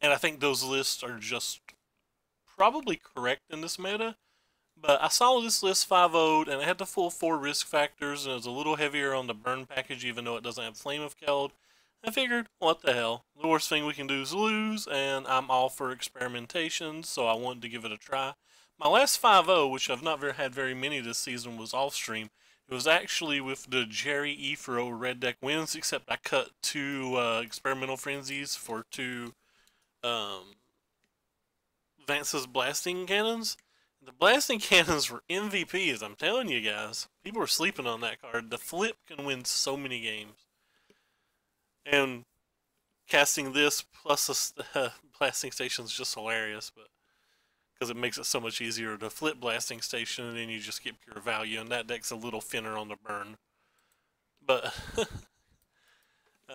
And I think those lists are just probably correct in this meta. But I saw this list 5-0'd, and it had the full 4 risk factors, and it was a little heavier on the burn package, even though it doesn't have Flame of Keld. I figured, what the hell? The worst thing we can do is lose, and I'm all for experimentation, so I wanted to give it a try. My last 5-0, which I've not had very many this season, was off stream. It was actually with the Jerry Efro red deck wins, except I cut 2 experimental frenzies for 2 um, Vance's blasting cannons. The blasting cannons were MVPs, I'm telling you guys. People are sleeping on that card. The flip can win so many games. And casting this plus a blasting station is just hilarious, but because it makes it so much easier to flip blasting station, and then you just get pure value, and that deck's a little thinner on the burn. But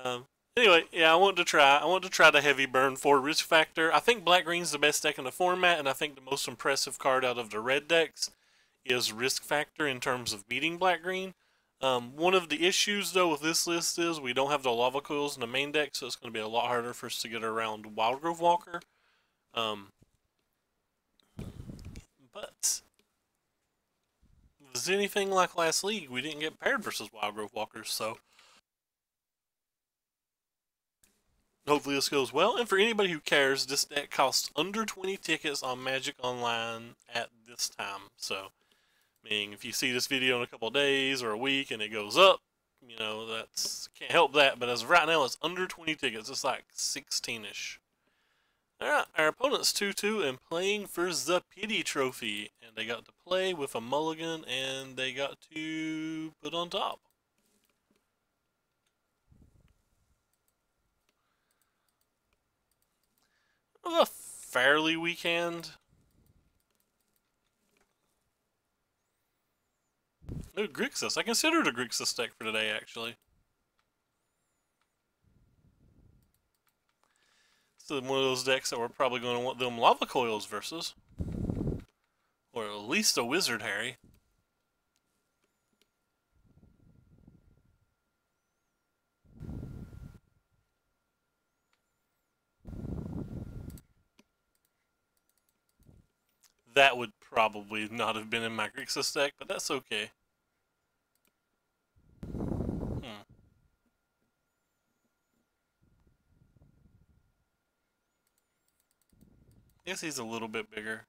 um, anyway, yeah, I wanted to try. I wanted to try the heavy burn for risk factor. I think black green's the best deck in the format, and I think the most impressive card out of the red decks is risk factor in terms of beating black green. One of the issues though with this list is we don't have the lava coils in the main deck, so it's going to be a lot harder for us to get around Wildgrove Walker. Um, but if it's anything like last league, we didn't get paired versus Wildgrove Walkers, so hopefully this goes well. And for anybody who cares, this deck costs under 20 tickets on Magic Online at this time. So, meaning if you see this video in a couple of days or a week and it goes up, you know, that's can't help that. But as of right now, it's under 20 tickets. It's like 16-ish. Alright, our opponent's 2-2 and playing for the Pity Trophy. And they got to play with a mulligan and they got to put on top. It was a fairly weak hand. No, Grixis. I considered a Grixis deck for today, actually. It's one of those decks that we're probably going to want them lava coils versus. Or at least a Wizard Harry. That would probably not have been in my Grixis deck, but that's okay. Guess he's a little bit bigger.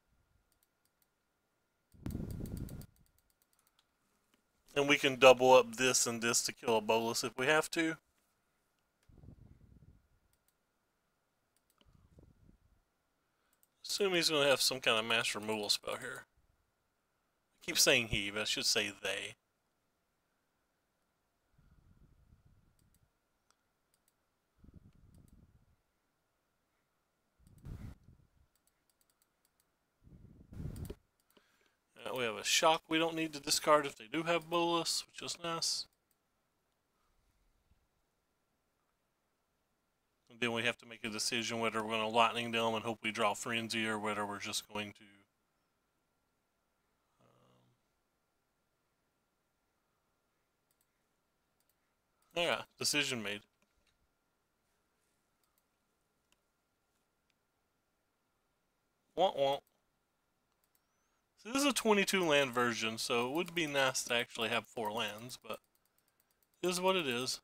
And we can double up this and this to kill a Bolas if we have to. Assume he's going to have some kind of mass removal spell here. I keep saying he, but I should say they. We have a shock we don't need to discard if they do have Bolas, which is nice. And then we have to make a decision whether we're going to Lightning them and hope we draw Frenzy or whether we're just going to... yeah, decision made. Womp womp. So this is a 22 land version, so it would be nice to actually have 4 lands, but it is what it is.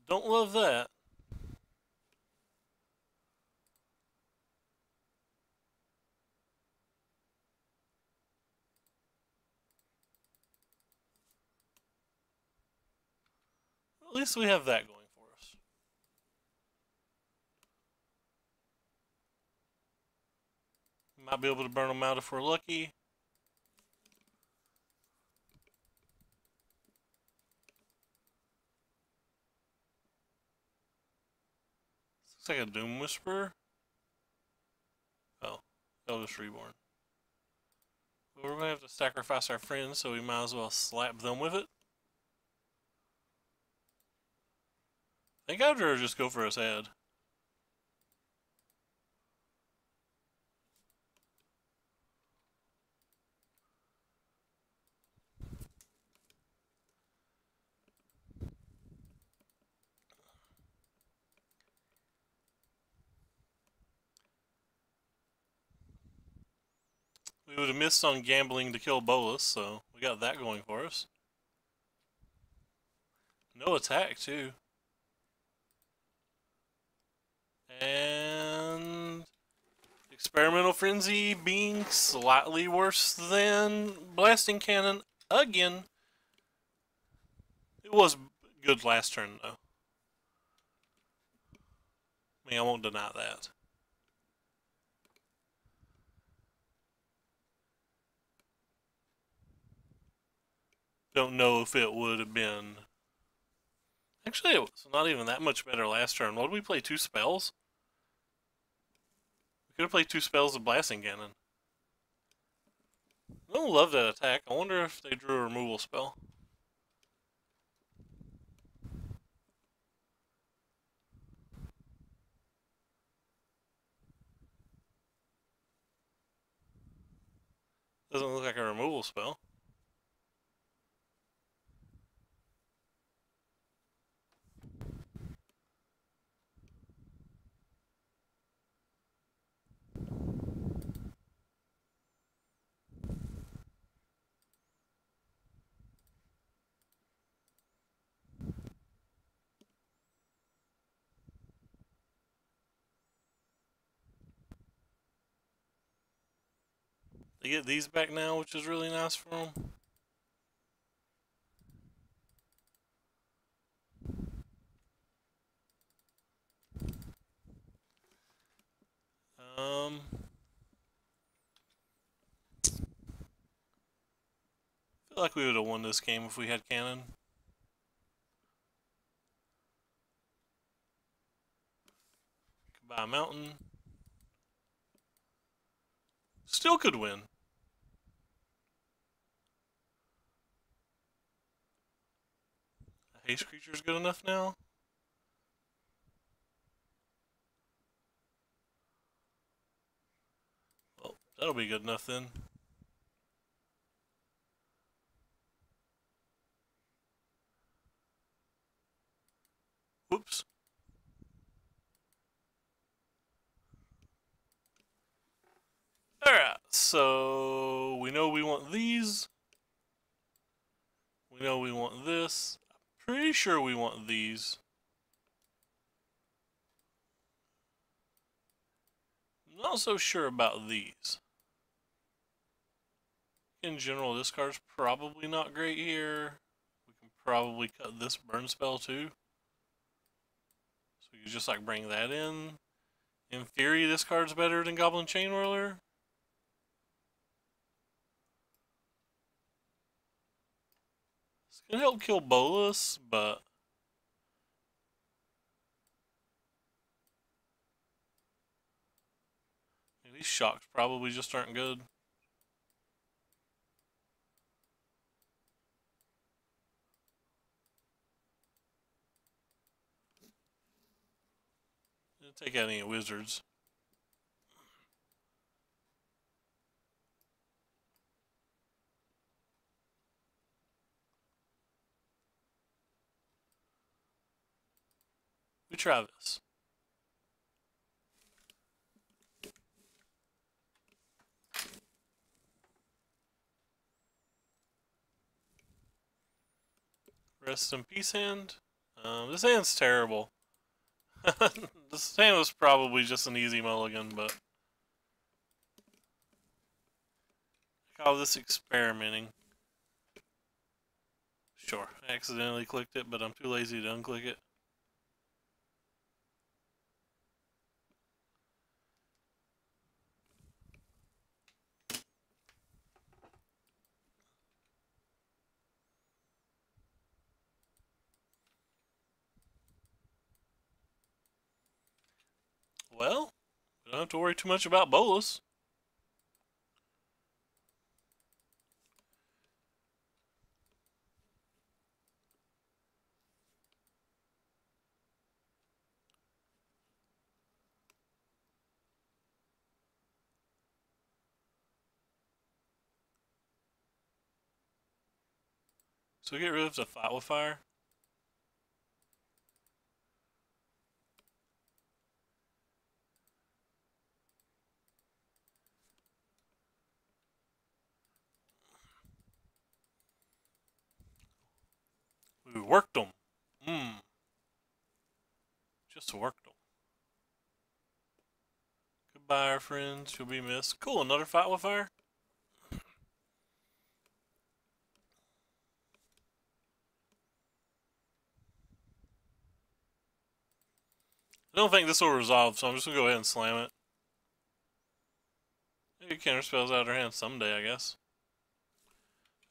Don't love that. At least we have that going for us. Might be able to burn them out if we're lucky. Looks like a Doom Whisperer. Oh, Eldritch Reborn. But we're going to have to sacrifice our friends, so we might as well slap them with it. I think I'd rather just go for his head. We would have missed on gambling to kill Bolas, so we got that going for us. No attack, too. And Experimental Frenzy being slightly worse than Blasting Cannon again. It was good last turn, though. I mean, I won't deny that. Don't know if it would have been... Actually, it was not even that much better last turn. What did we play? 2 spells? We could have played 2 spells of Blasting Cannon. I don't love that attack. I wonder if they drew a removal spell. Doesn't look like a removal spell. They get these back now, which is really nice for them. I feel like we would have won this game if we had cannon. Goodbye, mountain. Still could win. A haste creature is good enough now. Well, that'll be good enough then. Whoops. Alright, so we know we want these. We know we want this. I'm pretty sure we want these. I'm not so sure about these. In general, this card's probably not great here. We can probably cut this burn spell too. So you just like bring that in. In theory, this card's better than Goblin Chainwhirler. It's gonna help kill Bolas, but these shocks probably just aren't good. Take out any wizards. We try this. Rest in peace hand. This hand's terrible. This hand was probably just an easy mulligan, but I call this experimenting. Sure, I accidentally clicked it, but I'm too lazy to unclick it. Well, we don't have to worry too much about Bolas. So we get rid of the Fight with Fire. worked them. Just worked them. Goodbye, our friends. You'll be missed. Cool, another fight with fire. I don't think this will resolve, so I'm just gonna go ahead and slam it. Maybe counter spells out of her hand someday, I guess.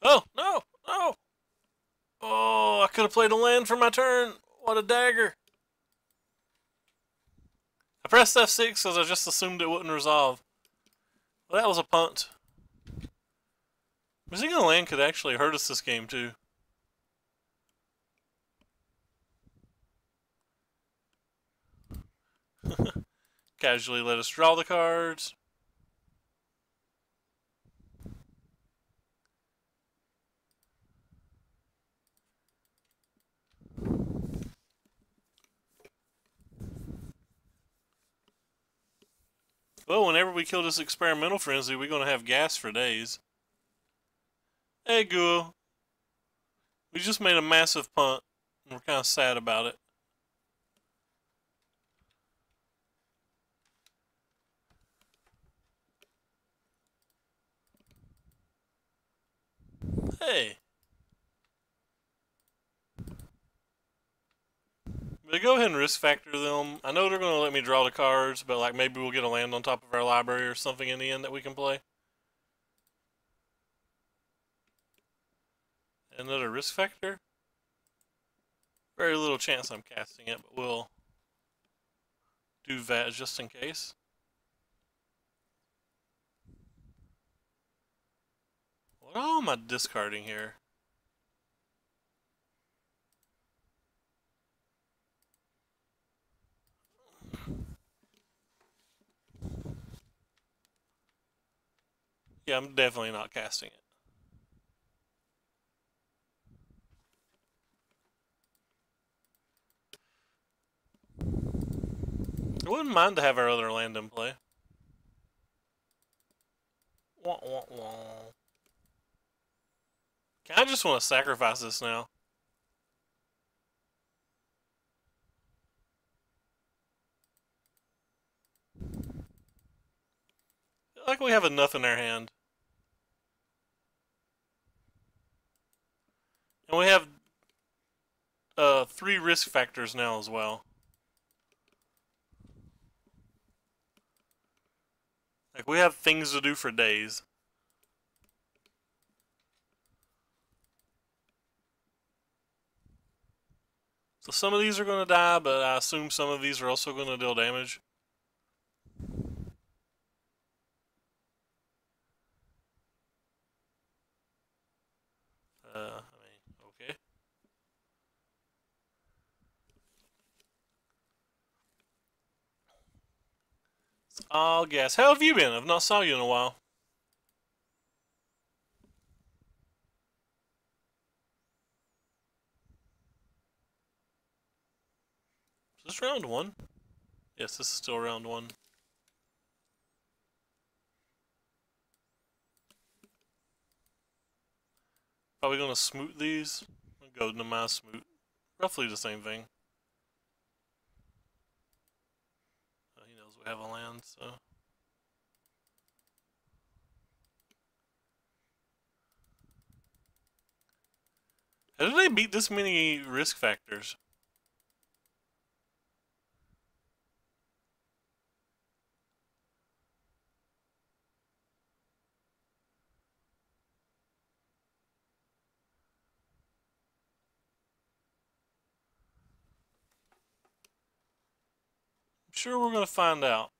Oh, no! No! Oh, I could have played a land for my turn. What a dagger. I pressed F6 because I just assumed it wouldn't resolve. Well, that was a punt. Missing a land could actually hurt us this game, too. Casually let us draw the cards. Well, whenever we kill this experimental frenzy, we're going to have gas for days. Hey, Guo. We just made a massive punt, and we're kind of sad about it. Hey. But go ahead and risk factor them. I know they're going to let me draw the cards, but like maybe we'll get a land on top of our library or something in the end that we can play. Another risk factor. Very little chance I'm casting it, but we'll do that just in case. What all am I discarding here? Yeah, I'm definitely not casting it. I wouldn't mind to have our other land in play. Wah, wah, wah. I just want to sacrifice this now. I feel like we have enough in our hand. And we have 3 risk factors now as well. Like, we have things to do for days. So some of these are going to die, but I assume some of these are also going to deal damage. Okay. It's all gas. How have you been? I've not saw you in a while. Is this round 1? Yes, this is still round 1. Probably gonna smoot these. I'll go to my smoot. Roughly the same thing. He knows we have a land, so. How did they beat this many risk factors? I'm sure we're gonna find out.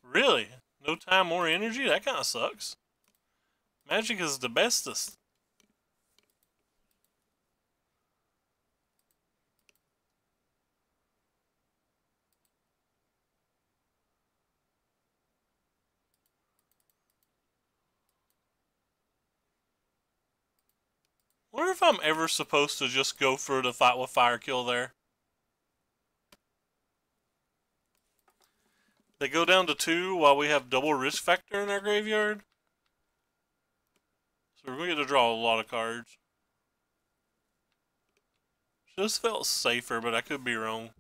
Really? No time or energy? That kind of sucks. Magic is the bestest. Wonder if I'm ever supposed to just go for the fight with fire kill there. They go down to 2 while we have double risk factor in our graveyard. So we're going to get to draw a lot of cards. Just felt safer, but I could be wrong.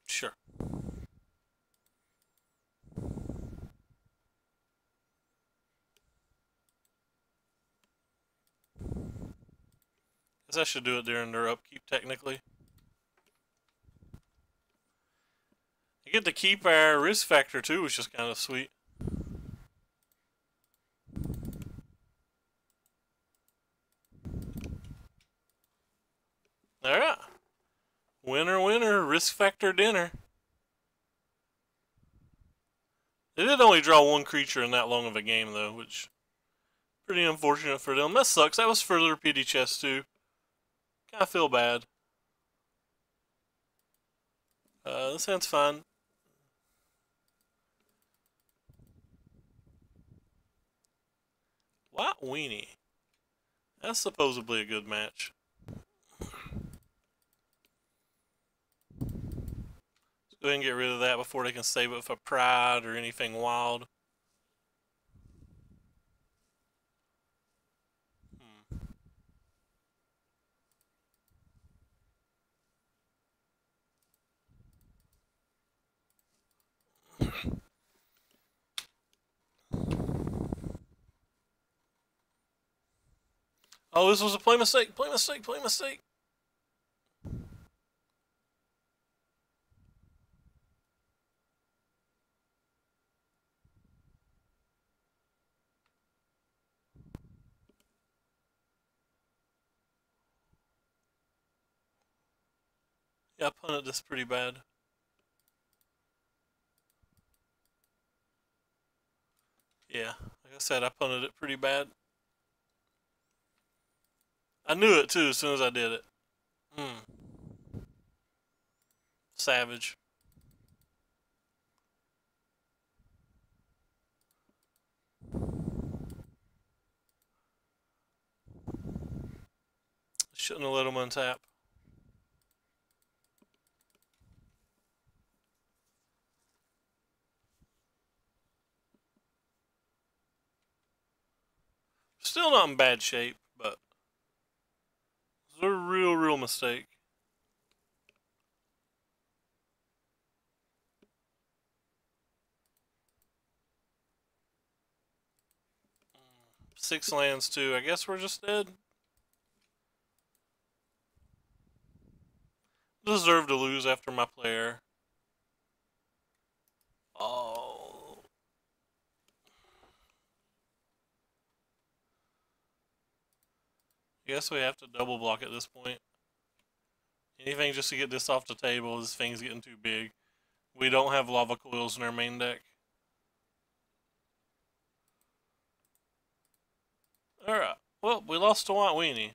Sure. Guess I should do it during their upkeep, technically. I get to keep our risk factor too, which is kind of sweet. Alright. Winner, winner, risk factor dinner. They did only draw one creature in that long of a game, though, which pretty unfortunate for them. That sucks. That was for their pity chest, too. Kind of feel bad. This hand's fine. White Weenie. That's supposedly a good match. Let's go ahead and get rid of that before they can save it for Pride or anything wild. Oh, this was a play mistake, play mistake, play mistake. Yeah, I punted this pretty bad. Yeah, like I said, I punted it pretty bad. I knew it too as soon as I did it. Savage. Shouldn't have let him untap. Still not in bad shape, but it's a real mistake. Six lands too. I guess we're just dead. Deserve to lose after my player. Oh. I guess we have to double block at this point. Anything just to get this off the table. This thing's getting too big. We don't have lava coils in our main deck. Alright. Well, we lost to White Weenie.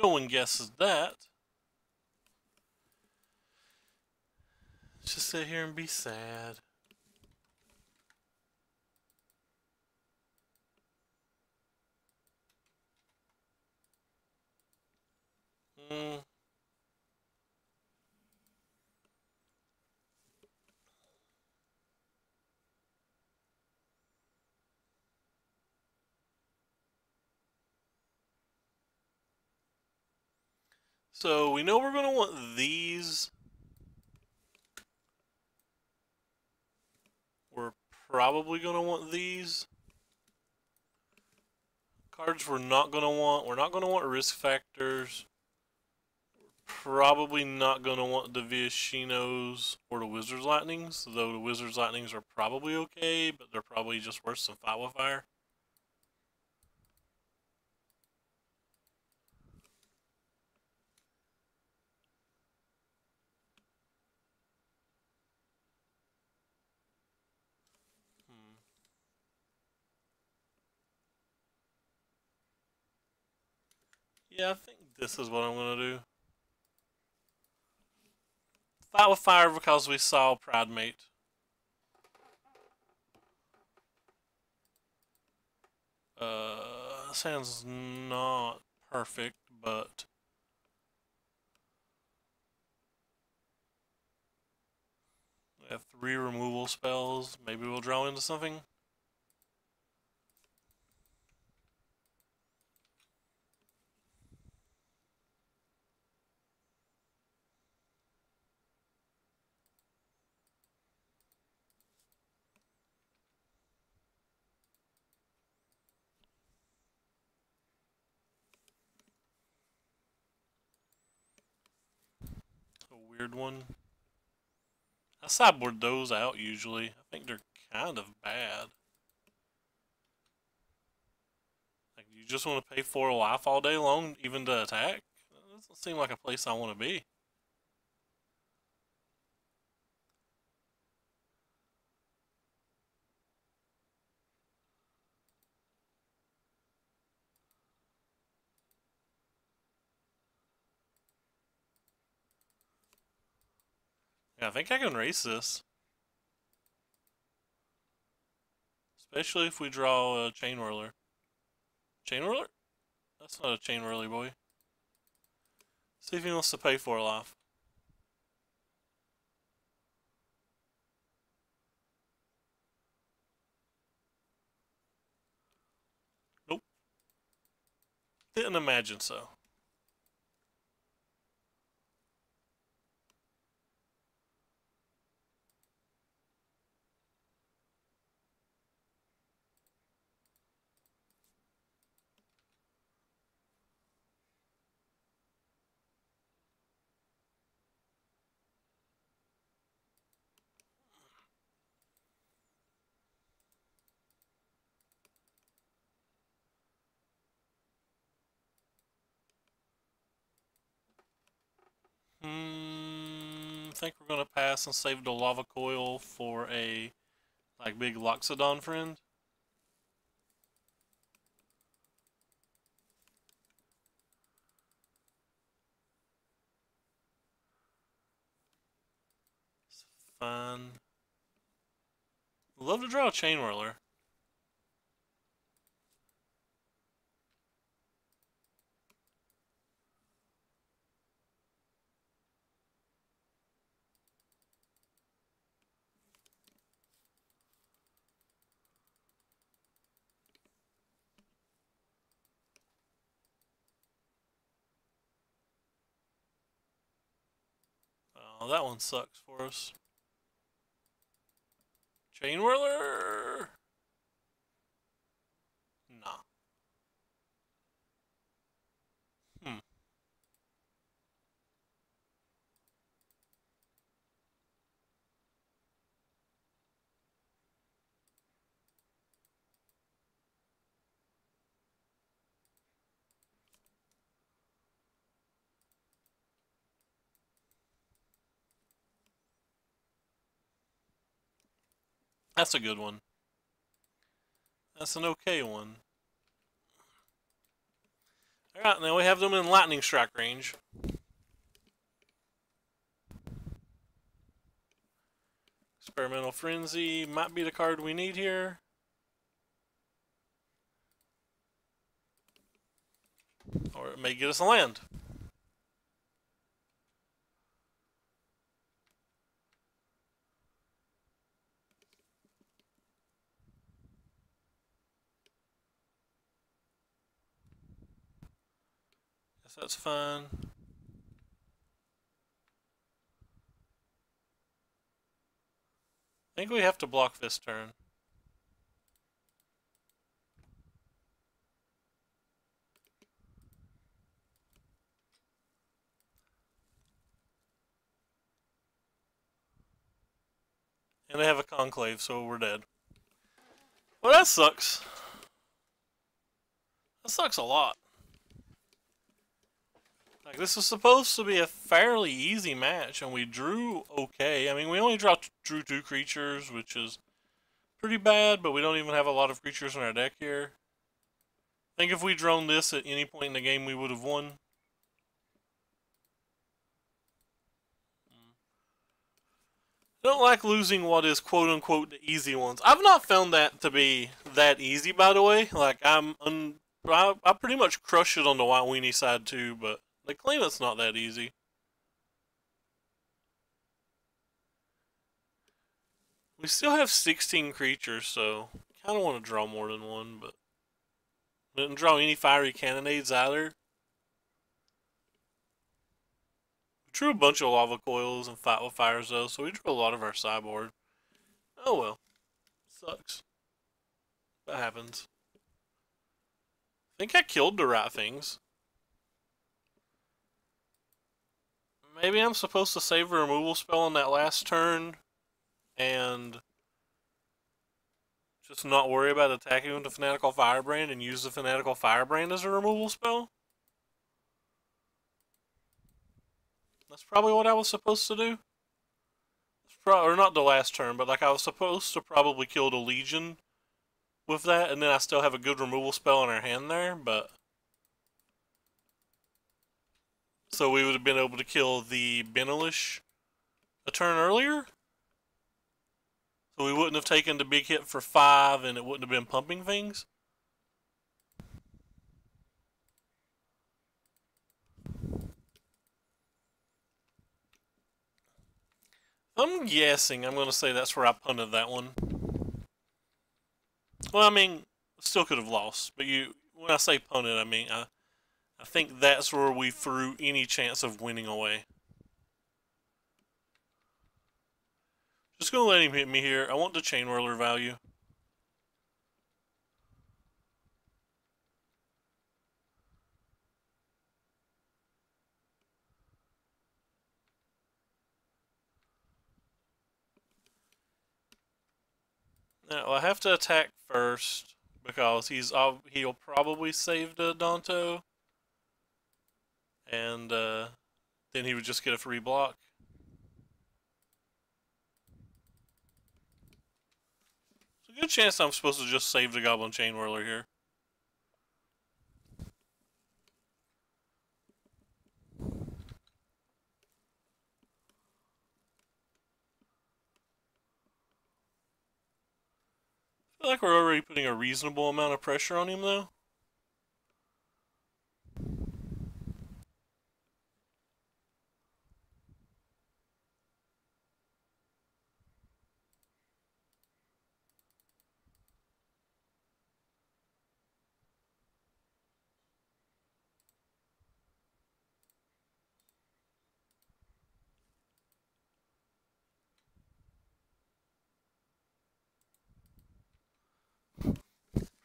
No one guesses that. Let's just sit here and be sad. So we know we're going to want these. We're probably going to want these. Cards we're not going to want. We're not going to want risk factors. Probably not going to want the Viashinos or the Wizard's Lightnings, though the Wizard's Lightnings are probably okay, but they're probably just worse than Fight with Fire. Yeah, I think this is what I'm gonna do. Fight with fire because we saw Pride Mate. Sounds not perfect, but we have 3 removal spells. Maybe we'll draw into something. A weird one. I sideboard those out usually. I think they're kind of bad. Like, you just want to pay 4 life all day long, even to attack? That doesn't seem like a place I want to be. Yeah, I think I can race this. Especially if we draw a Chain Whirler. Chain Whirler? That's not a Chain Whirler, boy. See if he wants to pay 4 life. Nope. Didn't imagine so. I think we're gonna pass and save the Lava Coil for a like big Loxodon friend. It's fine. Love to draw a Chain Whirler. Oh, that one sucks for us. Chain Whirler! Nah. Hmm. That's a good one. That's an okay one. Alright, now we have them in Lightning Strike range. Experimental Frenzy might be the card we need here. Or it may get us a land. Guess that's fine. I think we have to block this turn. And they have a Conclave, so we're dead. Well, that sucks. That sucks a lot. Like, this was supposed to be a fairly easy match, and we drew okay. I mean, we only drew 2 creatures, which is pretty bad, but we don't even have a lot of creatures in our deck here. I think if we droned this at any point in the game, we would have won. I don't like losing what is quote unquote the easy ones. I've not found that to be that easy, by the way. Like I pretty much crush it on the White Weenie side too, but they claim it's not that easy. We still have 16 creatures, so kind of want to draw more than one, but didn't draw any fiery cannonades either. We drew a bunch of lava coils and fight with fires though, so we drew a lot of our sideboard. Oh well, sucks. That happens. I think I killed the right things. Maybe I'm supposed to save a removal spell on that last turn and just not worry about attacking with the Fanatical Firebrand and use the Fanatical Firebrand as a removal spell? That's probably what I was supposed to do. Or not the last turn, but like I was supposed to probably kill the Legion with that, and then I still have a good removal spell in our hand there, but... So we would have been able to kill the Benalish a turn earlier? So we wouldn't have taken the big hit for 5 and it wouldn't have been pumping things? I'm guessing I'm going to say that's where I punted that one. Well, I mean, still could have lost, but when I say punted, I mean, I think that's where we threw any chance of winning away. Just going to let him hit me here. I want the Chain Whirler value. Now, I have to attack first because he'll probably save the Danto, and then he would just get a free block. There's a good chance I'm supposed to just save the Goblin Chain Whirler here. I feel like we're already putting a reasonable amount of pressure on him, though.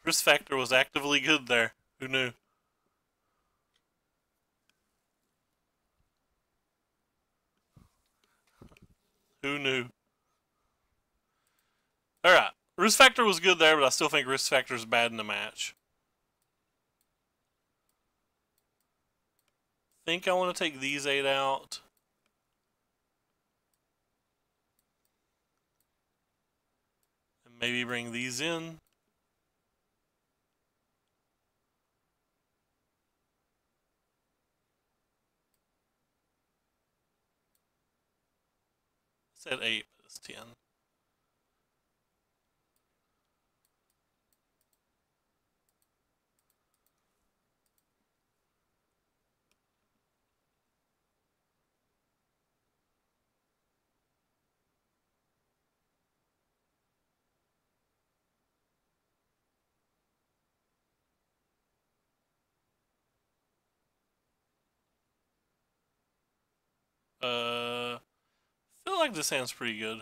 Risk factor was actively good there. Who knew? Who knew? Alright. Risk factor was good there, but I still think risk factor is bad in the match. I think I want to take these 8 out. And maybe bring these in. I said 8, but it's 10. I feel like this hand's pretty good.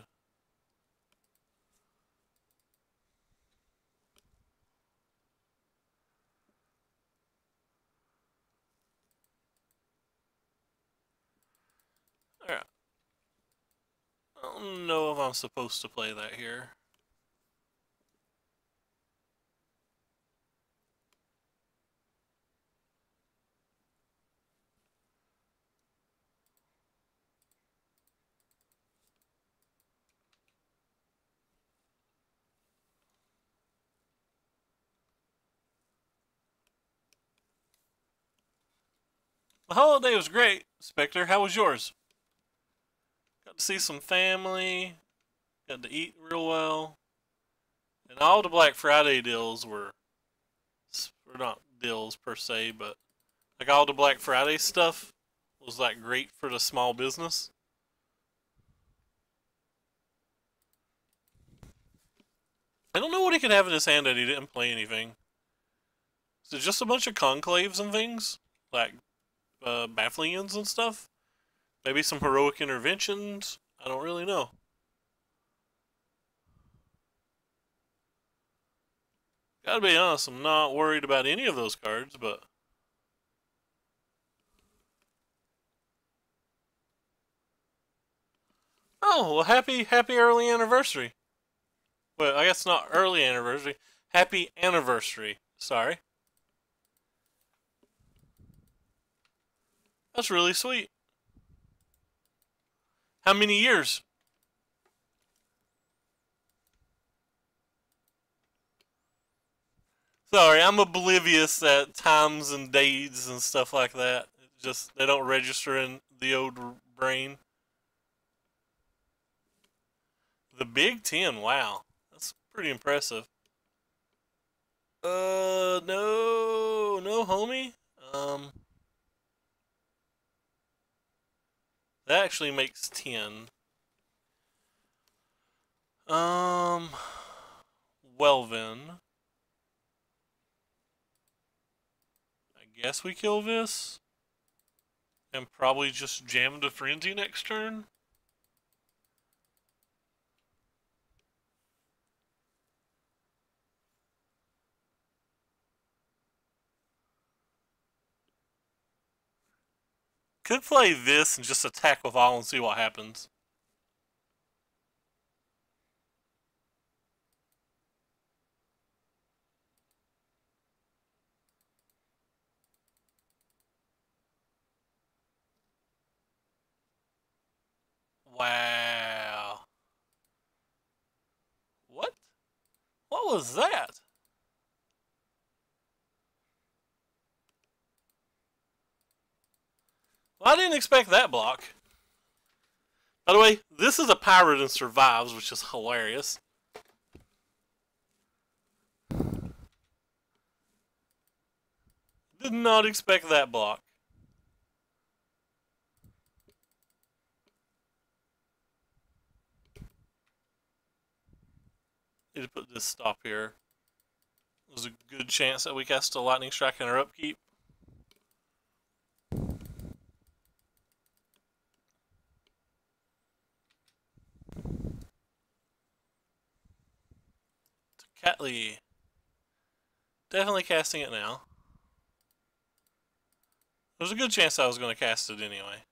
Alright. I don't know if I'm supposed to play that here. The holiday was great, Spectre. How was yours? Got to see some family, got to eat real well, and all the Black Friday deals were not deals per se, but like all the Black Friday stuff was like great for the small business. I don't know what he could have in his hand that he didn't play anything. Is it just a bunch of conclaves and things? Like Bafflians and stuff? Maybe some heroic interventions? I don't really know. Gotta be honest, I'm not worried about any of those cards, but... Oh, well, happy early anniversary. Well, I guess not early anniversary. Happy anniversary. Sorry. That's really sweet. How many years? Sorry, I'm oblivious at times and dates and stuff like that. It just, they don't register in the old brain. The Big Ten, wow. That's pretty impressive. No, homie. That actually makes 10. Um, well then. I guess we kill this. And probably just jam the Frenzy next turn. Could play this and just attack with all and see what happens. Wow. What? What was that? Well, I didn't expect that block. By the way, this is a pirate and survives, which is hilarious. Did not expect that block. Need to put this stop here. There's a good chance that we cast a lightning strike in our upkeep. Catley. Definitely casting it now. There's a good chance I was going to cast it anyway.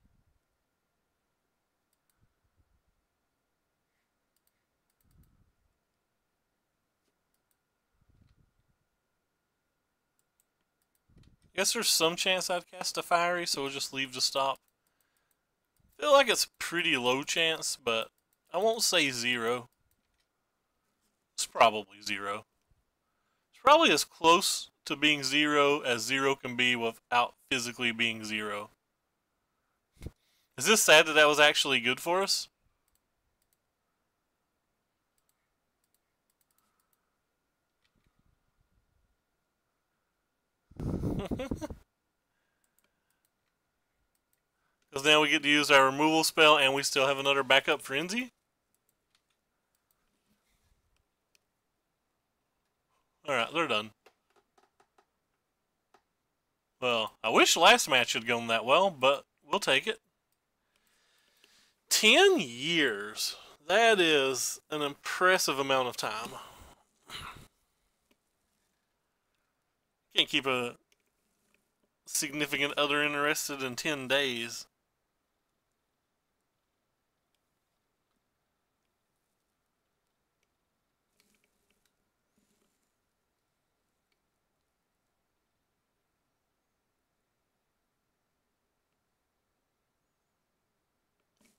Guess there's some chance I'd cast a fiery, so we'll just leave the stop. Feel like it's pretty low chance, but I won't say 0. It's probably 0. It's probably as close to being 0 as 0 can be without physically being 0. Is this sad that that was actually good for us? Because now we get to use our removal spell and we still have another backup frenzy? Alright, they're done. Well, I wish last match had gone that well, but we'll take it. 10 years. That is an impressive amount of time. Can't keep a significant other interested in 10 days.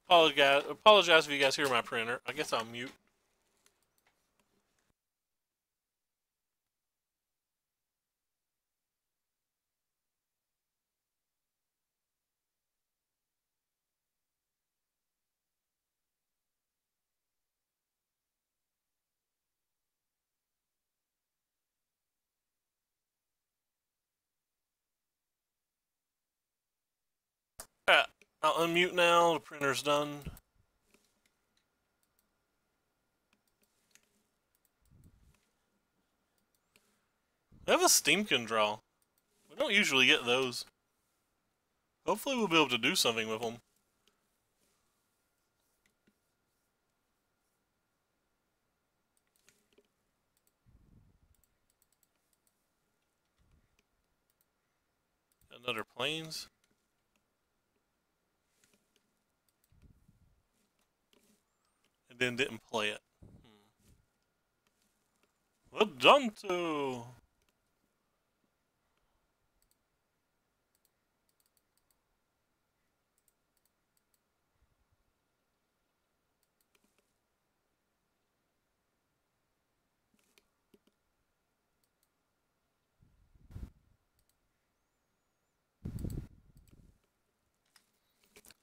Apologize if you guys hear my printer. I guess I'll mute. Crap. I'll unmute now. The printer's done. I have a Steamkin draw. We don't usually get those. Hopefully we'll be able to do something with them. Another planes. And then didn't play it. Vedanta!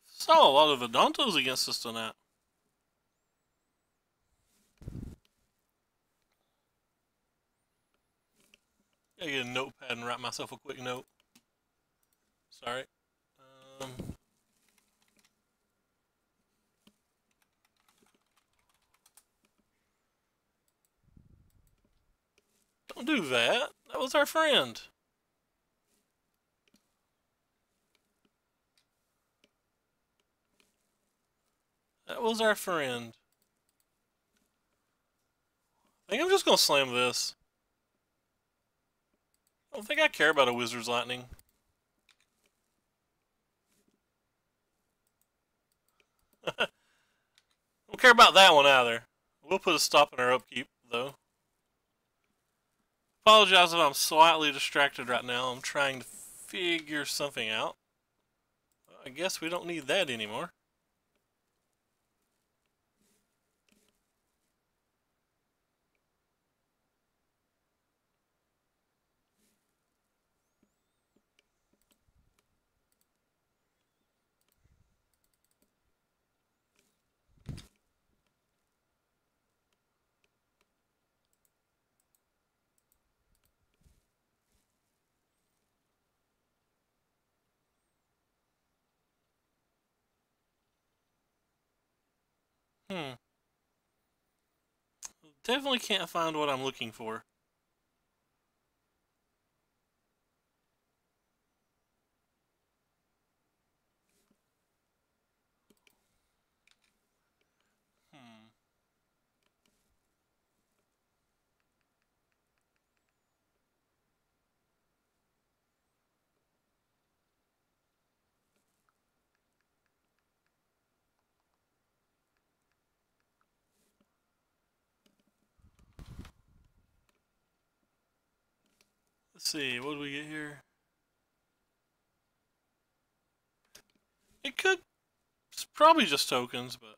Saw a lot of Vedantos against us tonight. Gotta get a notepad and write myself a quick note. Sorry. Don't do that. That was our friend. That was our friend. I think I'm just gonna slam this. I don't think I care about a Wizard's Lightning. Don't care about that one either. We'll put a stop in our upkeep, though. Apologize if I'm slightly distracted right now. I'm trying to figure something out. I guess we don't need that anymore. Definitely can't find what I'm looking for. Let's see, what do we get here? It could... It's probably just tokens, but...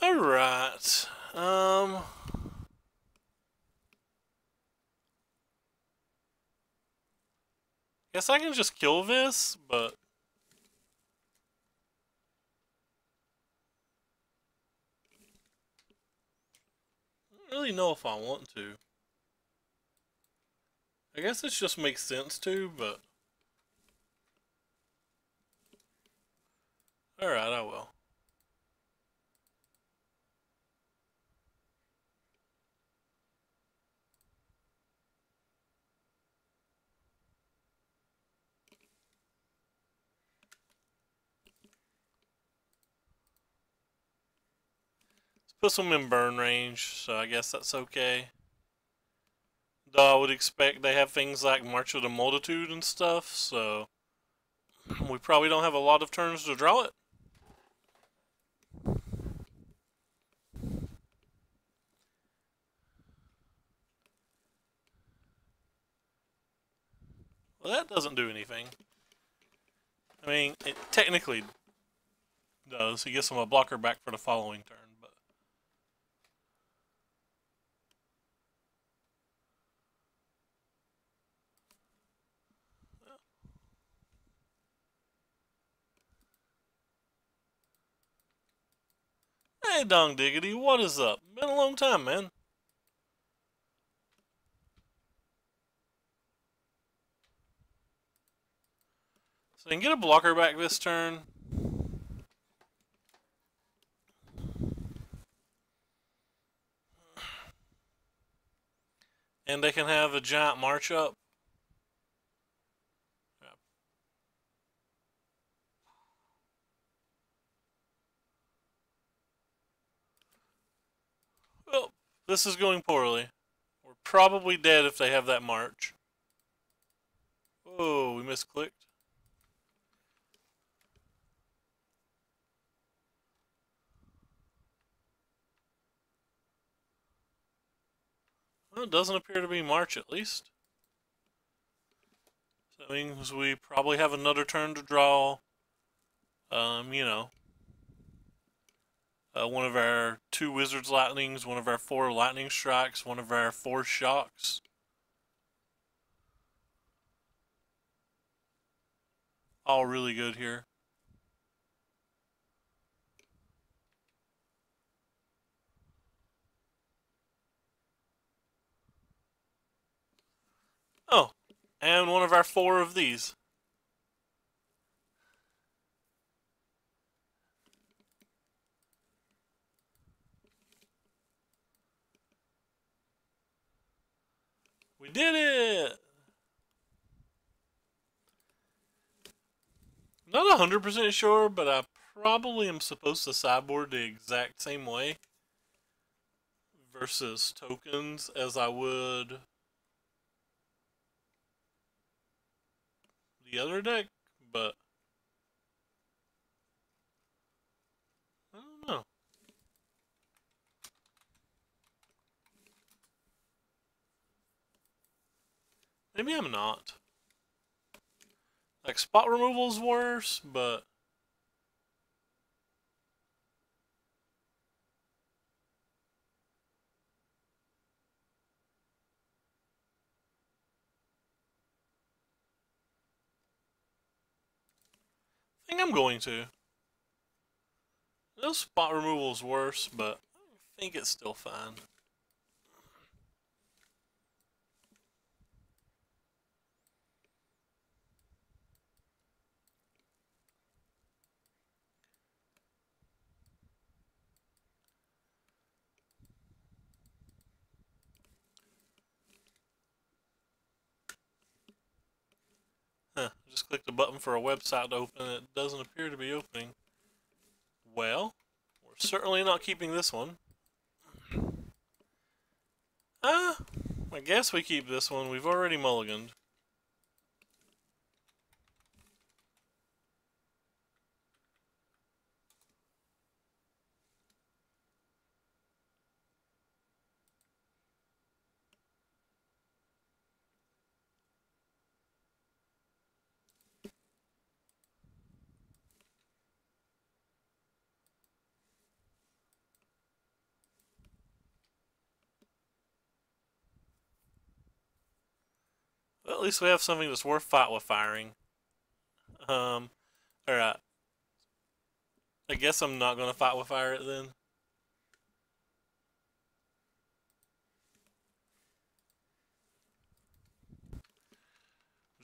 Alright. Guess I can just kill this, but... I don't really know if I want to. I guess this just makes sense to, but... Alright, I will. Put some in burn range, so I guess that's okay. Though I would expect they have things like March of the Multitude and stuff, so we probably don't have a lot of turns to draw it. Well, that doesn't do anything. I mean, it technically does. He gets him a blocker back for the following turn, but... Hey, Dong Diggity, what is up? Been a long time, man. So they can get a blocker back this turn. And they can have a giant march up. Well, this is going poorly. We're probably dead if they have that march. Oh, we misclicked. Well, it doesn't appear to be march at least. So that means we probably have another turn to draw, you know, one of our 2 Wizard's Lightnings, one of our 4 Lightning Strikes, one of our 4 Shocks. All really good here. Oh, and one of our 4 of these. We did it! Not 100% sure, but I probably am supposed to sideboard the exact same way versus tokens as I would the other deck, but I don't know. Maybe I'm not. Like, spot removal's worse, but I think I'm going to. No spot removal's worse, but I think it's still fine. Huh, just clicked the button for a website to open. It doesn't appear to be opening. Well, we're certainly not keeping this one. I guess we keep this one. We've already mulliganed. Well, at least we have something that's worth fight with firing. Alright. I guess I'm not going to fight with fire it then.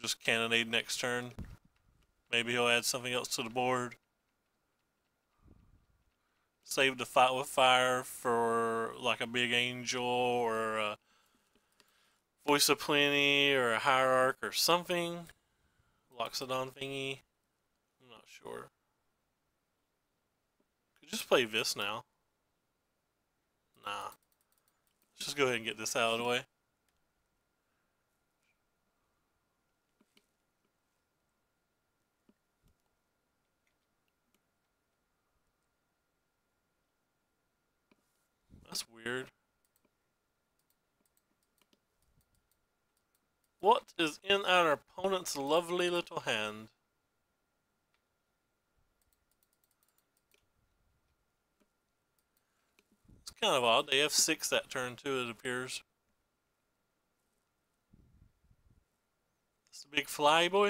Just cannonade next turn. Maybe he'll add something else to the board. Save the fight with fire for like a big angel or a Voice of Plenty or a Hierarch or something. Loxodon thingy. I'm not sure. Could just play this now. Nah. Let's just go ahead and get this out of the way. That's weird. What is in our opponent's lovely little hand? It's kind of odd. They have 6 that turn too, it appears. It's the big fly boy.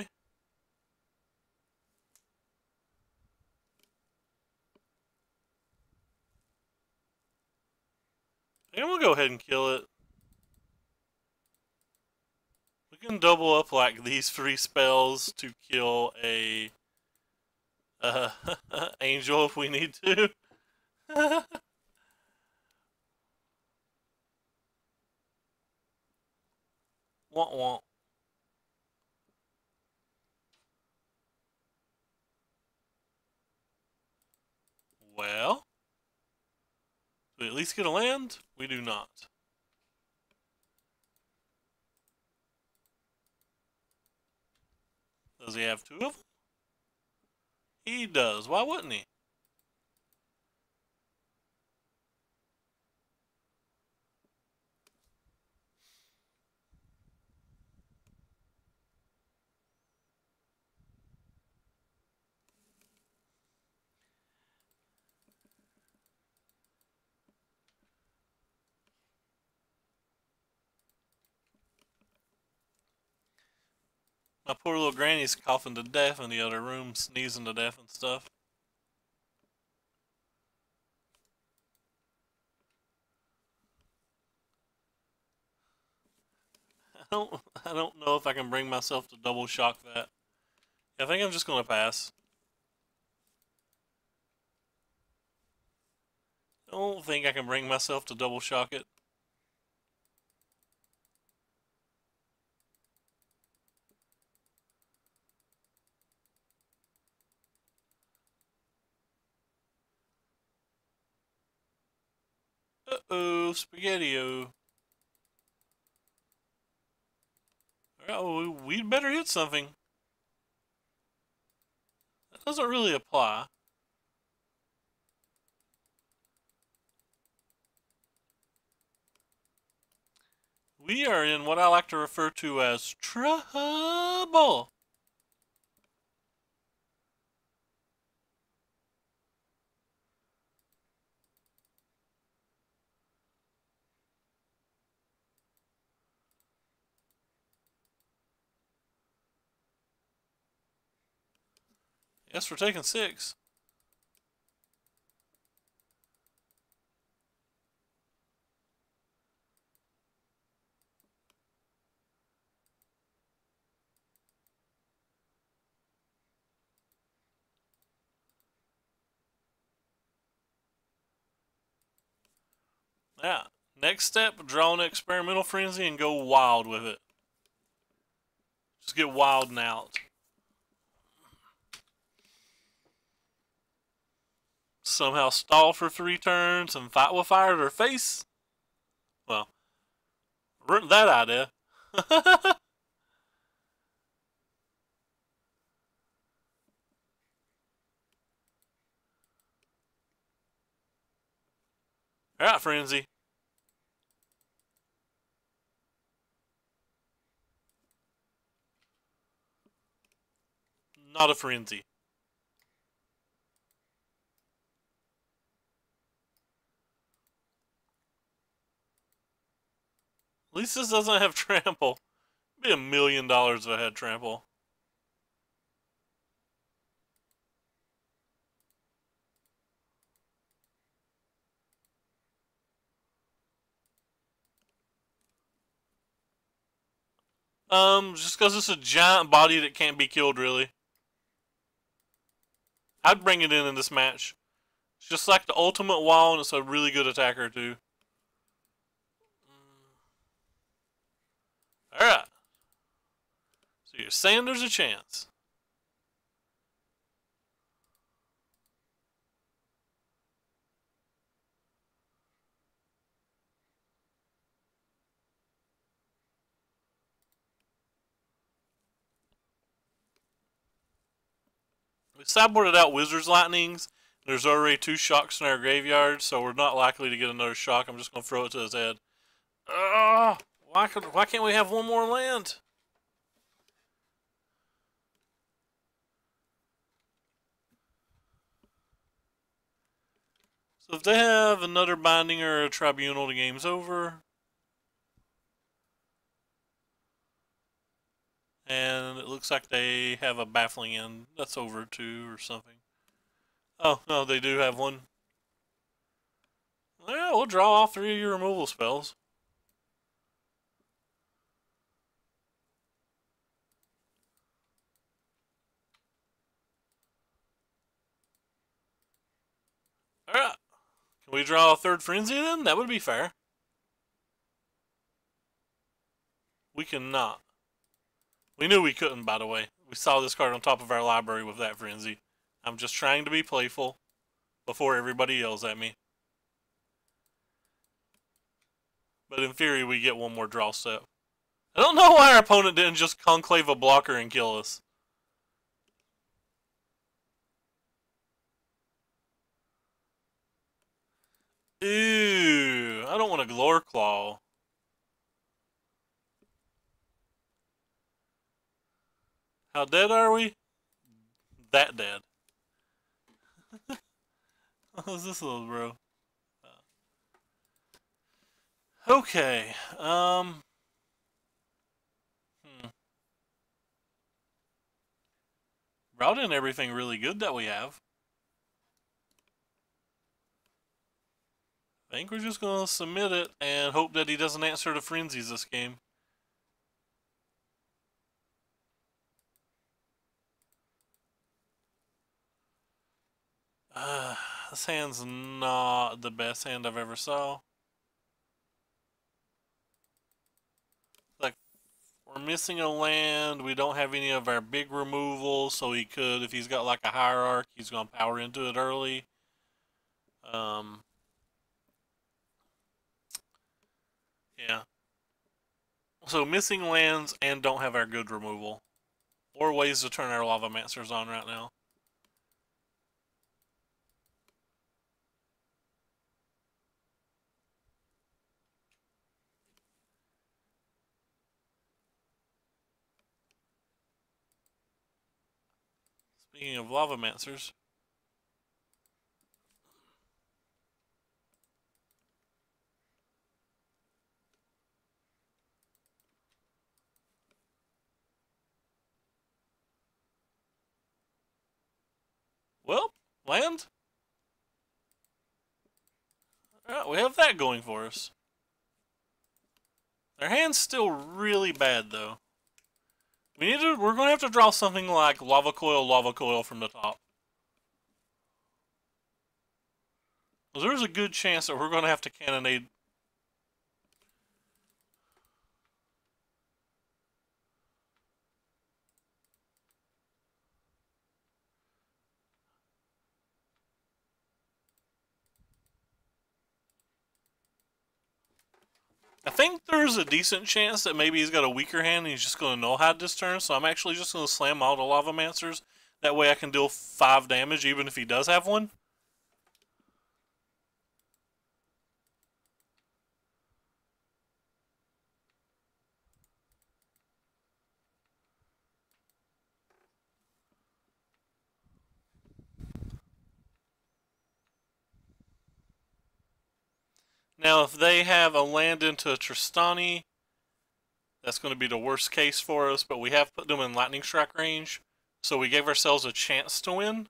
I think I'm gonna go ahead and kill it. We can double up like these 3 spells to kill a angel if we need to. Womp womp. Well, do we at least get a land? We do not. Does he have 2 of them? He does. Why wouldn't he? My poor little granny's coughing to death in the other room, sneezing to death and stuff. I don't know if I can bring myself to double shock that. I think I'm just gonna pass. I don't think I can bring myself to double shock it. Uh-oh, Spaghetti-O. Oh, we'd better hit something. That doesn't really apply. We are in what I like to refer to as trouble. Yes, we're taking 6. Yeah. Next step, draw an experimental frenzy and go wild with it. Just get wild and out. Somehow stall for 3 turns and fight with fire to their face. Well, that idea. Alright, frenzy. Not a frenzy. At least this doesn't have trample. It'd be $1 million if I had trample. Just because it's a giant body that can't be killed, really. I'd bring it in this match. It's just like the ultimate wall, and it's a really good attacker, too. Alright. So you're saying there's a chance. We sideboarded out Wizard's Lightnings. There's already 2 shocks in our graveyard, so we're not likely to get another shock. I'm just going to throw it to his head. Ugh! Why can't we have 1 more land? So if they have another Binding or a Tribunal, the game's over. And it looks like they have a Baffling End. That's over too, or something. Oh, no, they do have one. Yeah, we'll draw all 3 of your removal spells. Alright. Can we draw a third frenzy then? That would be fair. We cannot. We knew we couldn't, by the way. We saw this card on top of our library with that frenzy. I'm just trying to be playful before everybody yells at me. But in theory, we get one more draw step. I don't know why our opponent didn't just conclave a blocker and kill us. Ooh, I don't want a Glorclaw. How dead are we? That dead. How's this little bro? Okay, Brought in everything really good that we have. I think we're just going to submit it and hope that he doesn't answer the frenzies this game. This hand's not the best hand I've ever saw. Like, we're missing a land. We don't have any of our big removals, so he could, if he's got like a hierarch, he's going to power into it early. Yeah. So missing lands and don't have our good removal. Or ways to turn our Lavamancers on right now. Speaking of Lavamancers. Well, land. Alright, we have that going for us. Their hand's still really bad, though. We're going to have to draw something like Lava Coil from the top. Well, there's a good chance that we're going to have to cannonade. I think there's a decent chance that maybe he's got a weaker hand and he's just going to no-hide this turn, so I'm actually just going to slam all the Lavamancers. That way I can deal 5 damage even if he does have one. Now, if they have a land into a Tristani, that's going to be the worst case for us, but we have put them in lightning strike range, so we gave ourselves a chance to win.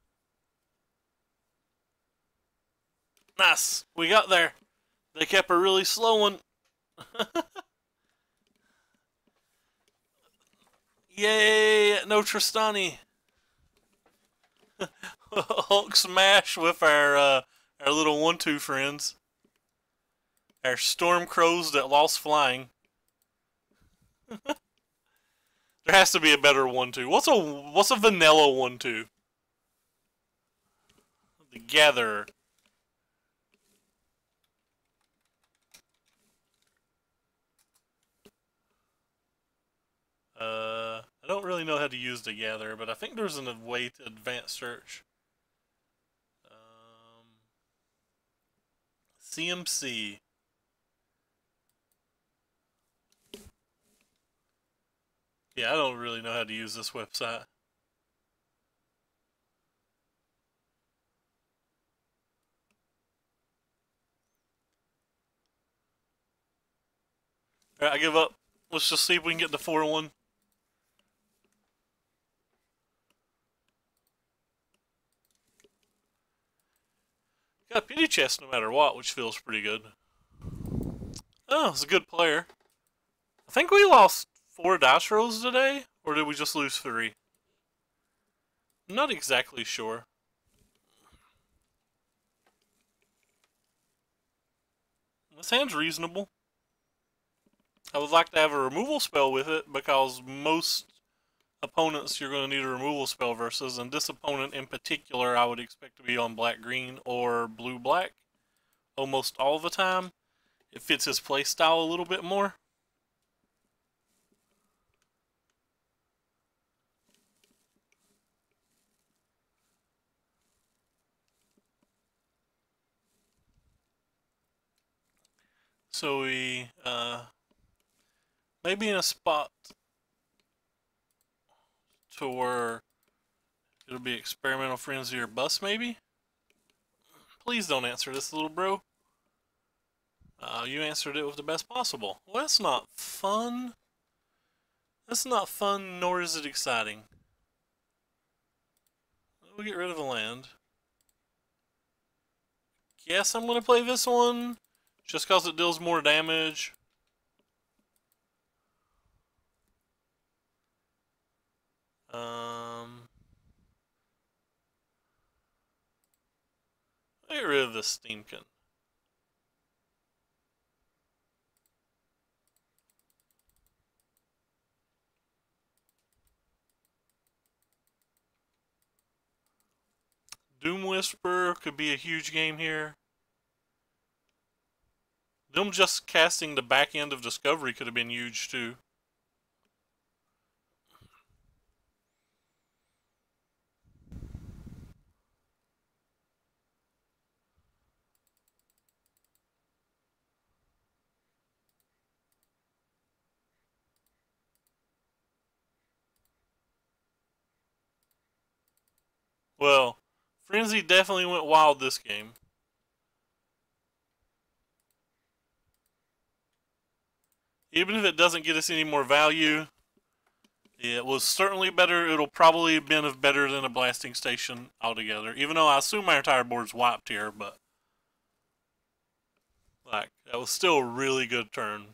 Nice! We got there. They kept a really slow one. Yay! No Tristani. Hulk smash with our little 1-2 friends. Our storm crows that lost flying. There has to be a better 1-2. What's a vanilla 1-2? The Gatherer. I don't really know how to use the Gatherer, but I think there's a way to advance search. CMC. Yeah, I don't really know how to use this website. Alright, I give up. Let's just see if we can get the 4-1. Got a pity chest no matter what, which feels pretty good. Oh, it's a good player. I think we lost 4 dice rolls today, or did we just lose 3? I'm not exactly sure. That sounds reasonable. I would like to have a removal spell with it because most opponents you're going to need a removal spell versus, and this opponent in particular I would expect to be on black-green or blue-black almost all the time. It fits his playstyle a little bit more. So we maybe in a spot to where it'll be Experimental Frenzy or bust, maybe? Please don't answer this, little bro. You answered it with the best possible. Well, that's not fun. That's not fun, nor is it exciting. We'll get rid of a land. Guess I'm going to play this one, just because it deals more damage. Get rid of this Steamkin. Doom Whisper could be a huge game here. Them just casting the back end of Discovery could have been huge too. Well, Frenzy definitely went wild this game. Even if it doesn't get us any more value, it was certainly better. It'll probably have been better than a blasting station altogether. Even though I assume my entire board's wiped here, but like that was still a really good turn.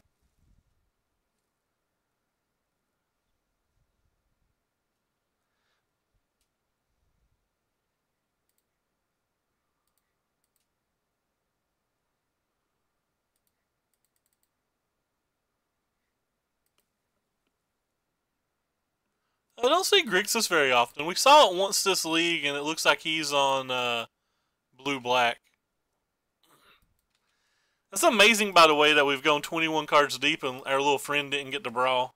I don't see Grixis very often. We saw it once this league, and it looks like he's on blue-black. That's amazing, by the way, that we've gone 21 cards deep and our little friend didn't get to brawl.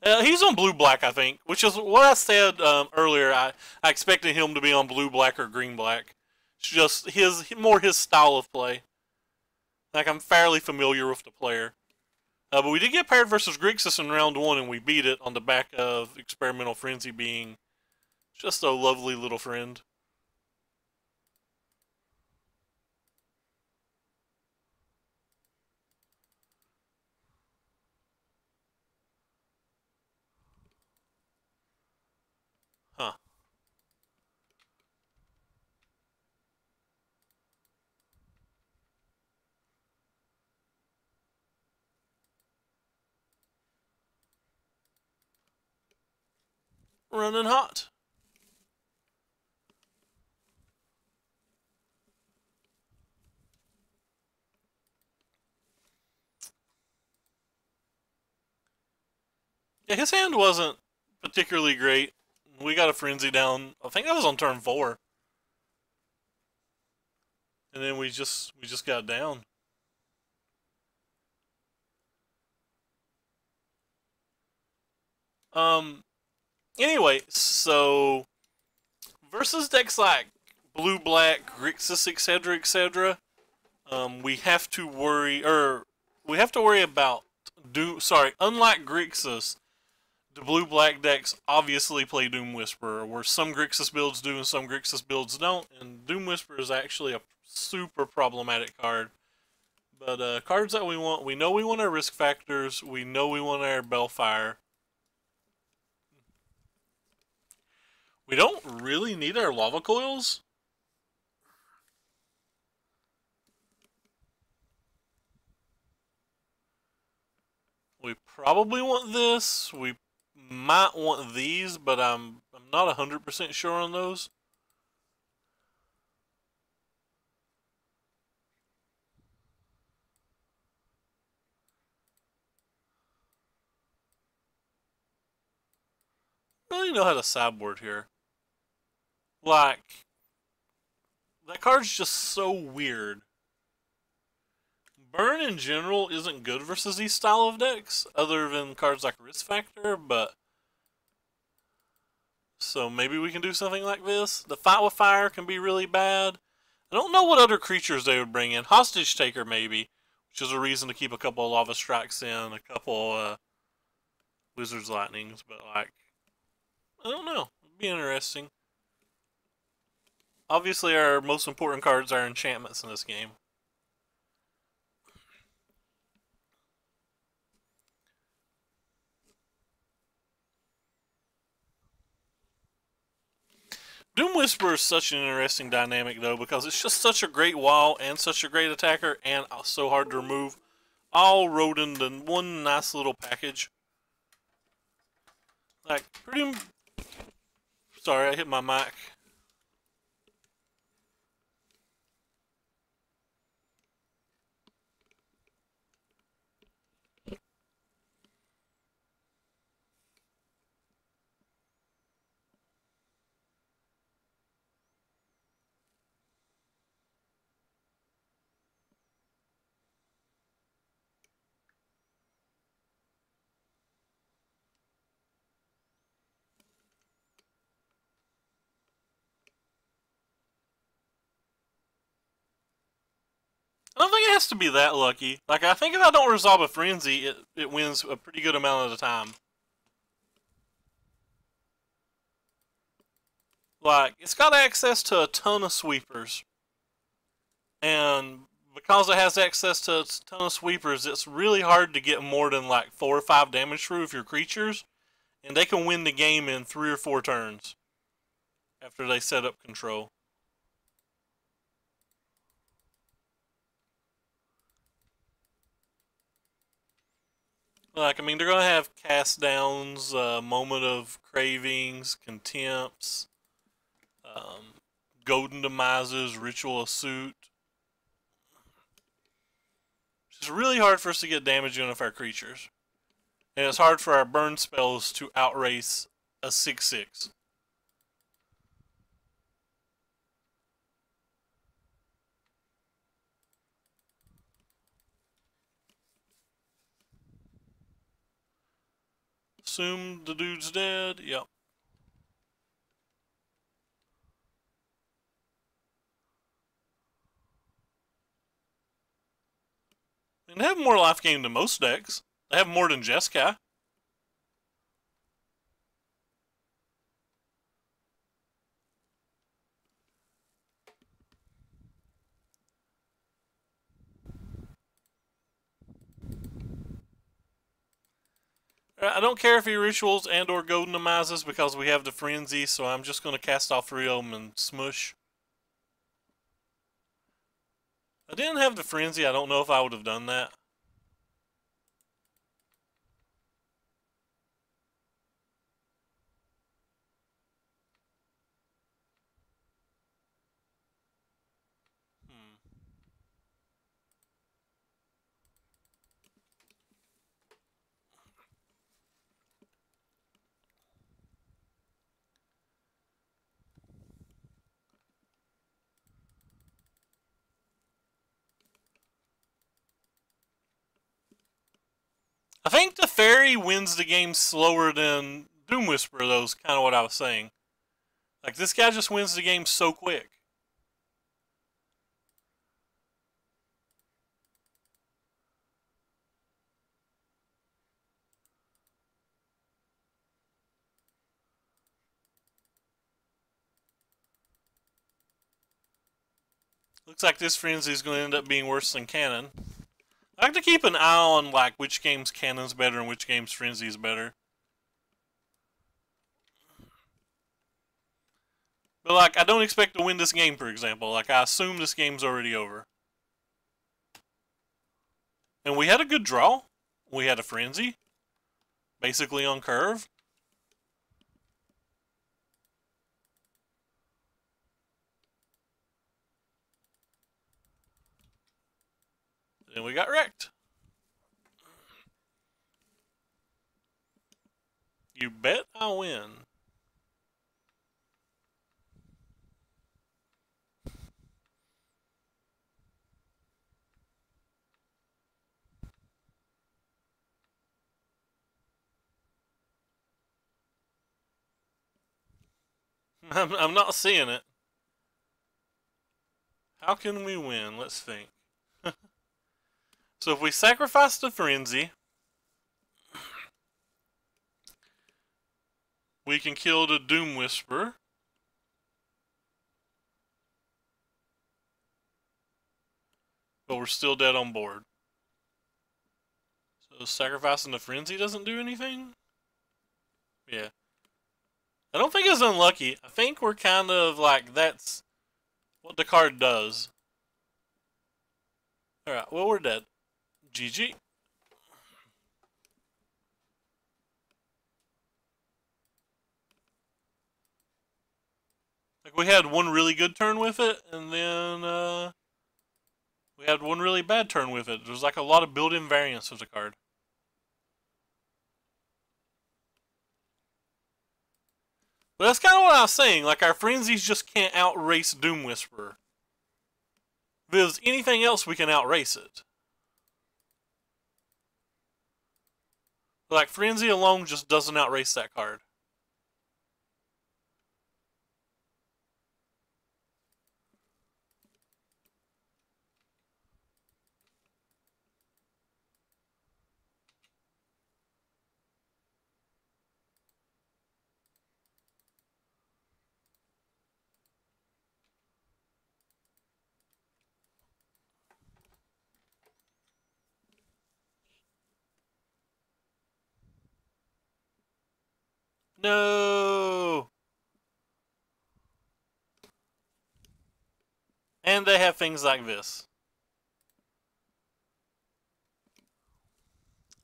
He's on blue-black, I think, which is what I said earlier. I expected him to be on blue-black or green-black. It's just his style of play. Like, I'm fairly familiar with the player. But we did get paired versus Grixis in round 1, and we beat it on the back of Experimental Frenzy being just a lovely little friend. Huh. Running hot. Yeah, his hand wasn't particularly great. We got a Frenzy down. I think that was on turn 4. And then we just got down. Anyway, so versus decks like blue, black, Grixis, etc., etc., we have to worry, about unlike Grixis, the blue-black decks obviously play Doom Whisperer, where some Grixis builds do and some Grixis builds don't, and Doom Whisperer is actually a super problematic card. But cards that we know we want our risk factors, we know we want our Bellfire. We don't really need our Lava Coils. We probably want this. We might want these, but I'm not 100% sure on those. really know how to sideboard here. Like, that card's just so weird. Burn in general isn't good versus these style of decks, other than cards like Risk Factor, but... So maybe we can do something like this. The Fight with Fire can be really bad. I don't know what other creatures they would bring in. Hostage Taker maybe, which is a reason to keep a couple of Lava Strikes in, a couple Wizard's Lightnings, but like, I don't know. It'd be interesting. Obviously our most important cards are enchantments in this game. Doom Whisperer is such an interesting dynamic, though, because it's just such a great wall and such a great attacker and so hard to remove. All rolled into one nice little package. Like, pretty... Sorry, I hit my mic. I don't think it has to be that lucky. Like, I think if I don't resolve a Frenzy, it wins a pretty good amount of the time. Like, it's got access to a ton of sweepers. And because it has access to a ton of sweepers, it's really hard to get more than like 4 or 5 damage through with your creatures. And they can win the game in 3 or 4 turns after they set up control. Like, I mean, they're going to have cast downs, moment of cravings, contempts, golden demises, ritual of suit. It's really hard for us to get damage in with our creatures. And it's hard for our burn spells to outrace a 6/6. Assume the dude's dead. Yep. And they have more life gain than most decks. They have more than Jeskai. I don't care if he rituals and or golden demises because we have the frenzy, so I'm just going to cast all 3 of them and smush. If I didn't have the frenzy, I don't know if I would have done that. I think the fairy wins the game slower than Doom Whisperer, though, is kind of what I was saying. Like, this guy just wins the game so quick. Looks like this frenzy is going to end up being worse than Cannon. I like to keep an eye on like which game's Cannon's better and which game's Frenzy's better. But like, I don't expect to win this game, for example. Like, I assume this game's already over. And we had a good draw. We had a Frenzy. Basically on curve. Then we got wrecked. You bet I win. I'm not seeing it. How can we win? Let's think. So if we sacrifice the Frenzy, we can kill the Doom Whisperer. But we're still dead on board. So sacrificing the Frenzy doesn't do anything? Yeah. I don't think it's unlucky. I think we're kind of like, that's what the card does. Alright, well, we're dead. GG. Like, we had one really good turn with it, and then, we had one really bad turn with it. There's like a lot of built-in variance of the card. But that's kind of what I was saying. Like, our Frenzies just can't outrace Doom Whisperer. If there's anything else, we can outrace it. But like, Frenzy alone just doesn't outrace that card. No! And they have things like this.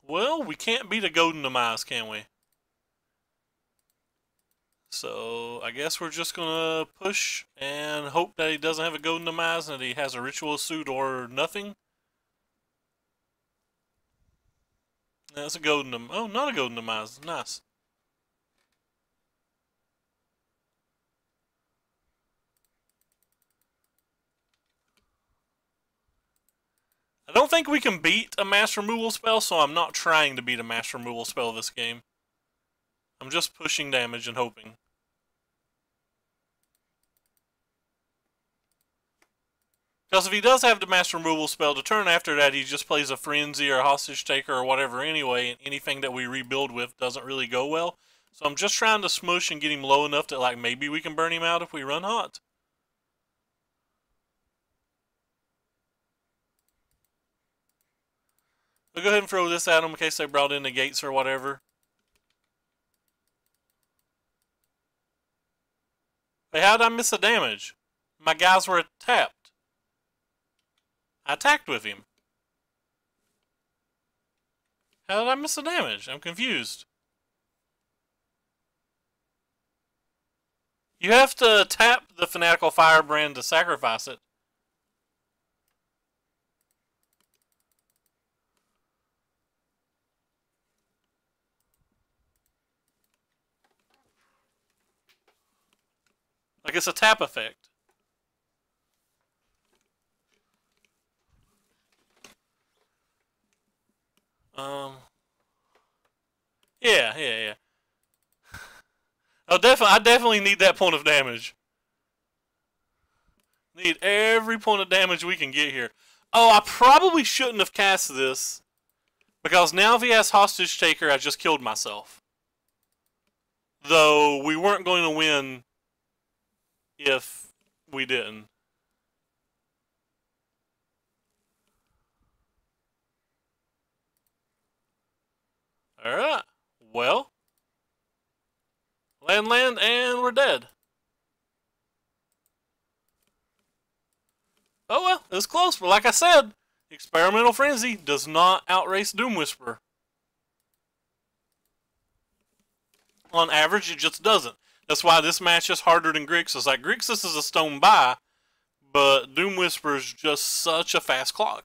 Well, we can't beat a Golden Demise, can we? So, I guess we're just gonna push and hope that he doesn't have a Golden Demise and that he has a Ritual Suit or nothing. That's a Golden Demise. Oh, not a Golden Demise. Nice. I don't think we can beat a mass removal spell, so I'm not trying to beat a mass removal spell this game. I'm just pushing damage and hoping. Because if he does have the mass removal spell, the turn after that he just plays a Frenzy or a Hostage Taker or whatever anyway, and anything that we rebuild with doesn't really go well. So I'm just trying to smush and get him low enough that like maybe we can burn him out if we run hot. We'll go ahead and throw this at him in case they brought in the gates or whatever. Hey, how did I miss the damage? My guys were tapped. I attacked with him. How did I miss the damage? I'm confused. You have to tap the Fanatical Firebrand to sacrifice it. Like, it's a tap effect. Yeah. Oh, I definitely need that point of damage. Need every point of damage we can get here. Oh, I probably shouldn't have cast this. Because now if he has Hostage Taker, I just killed myself. Though, we weren't going to win if we didn't. Alright. Well. Land, and we're dead. Oh well, it was close, but like I said, Experimental Frenzy does not outrace Doom Whisperer. On average, it just doesn't. That's why this match is harder than Grixis. Like, Grixis is a stone by, but Doom Whisperer is just such a fast clock.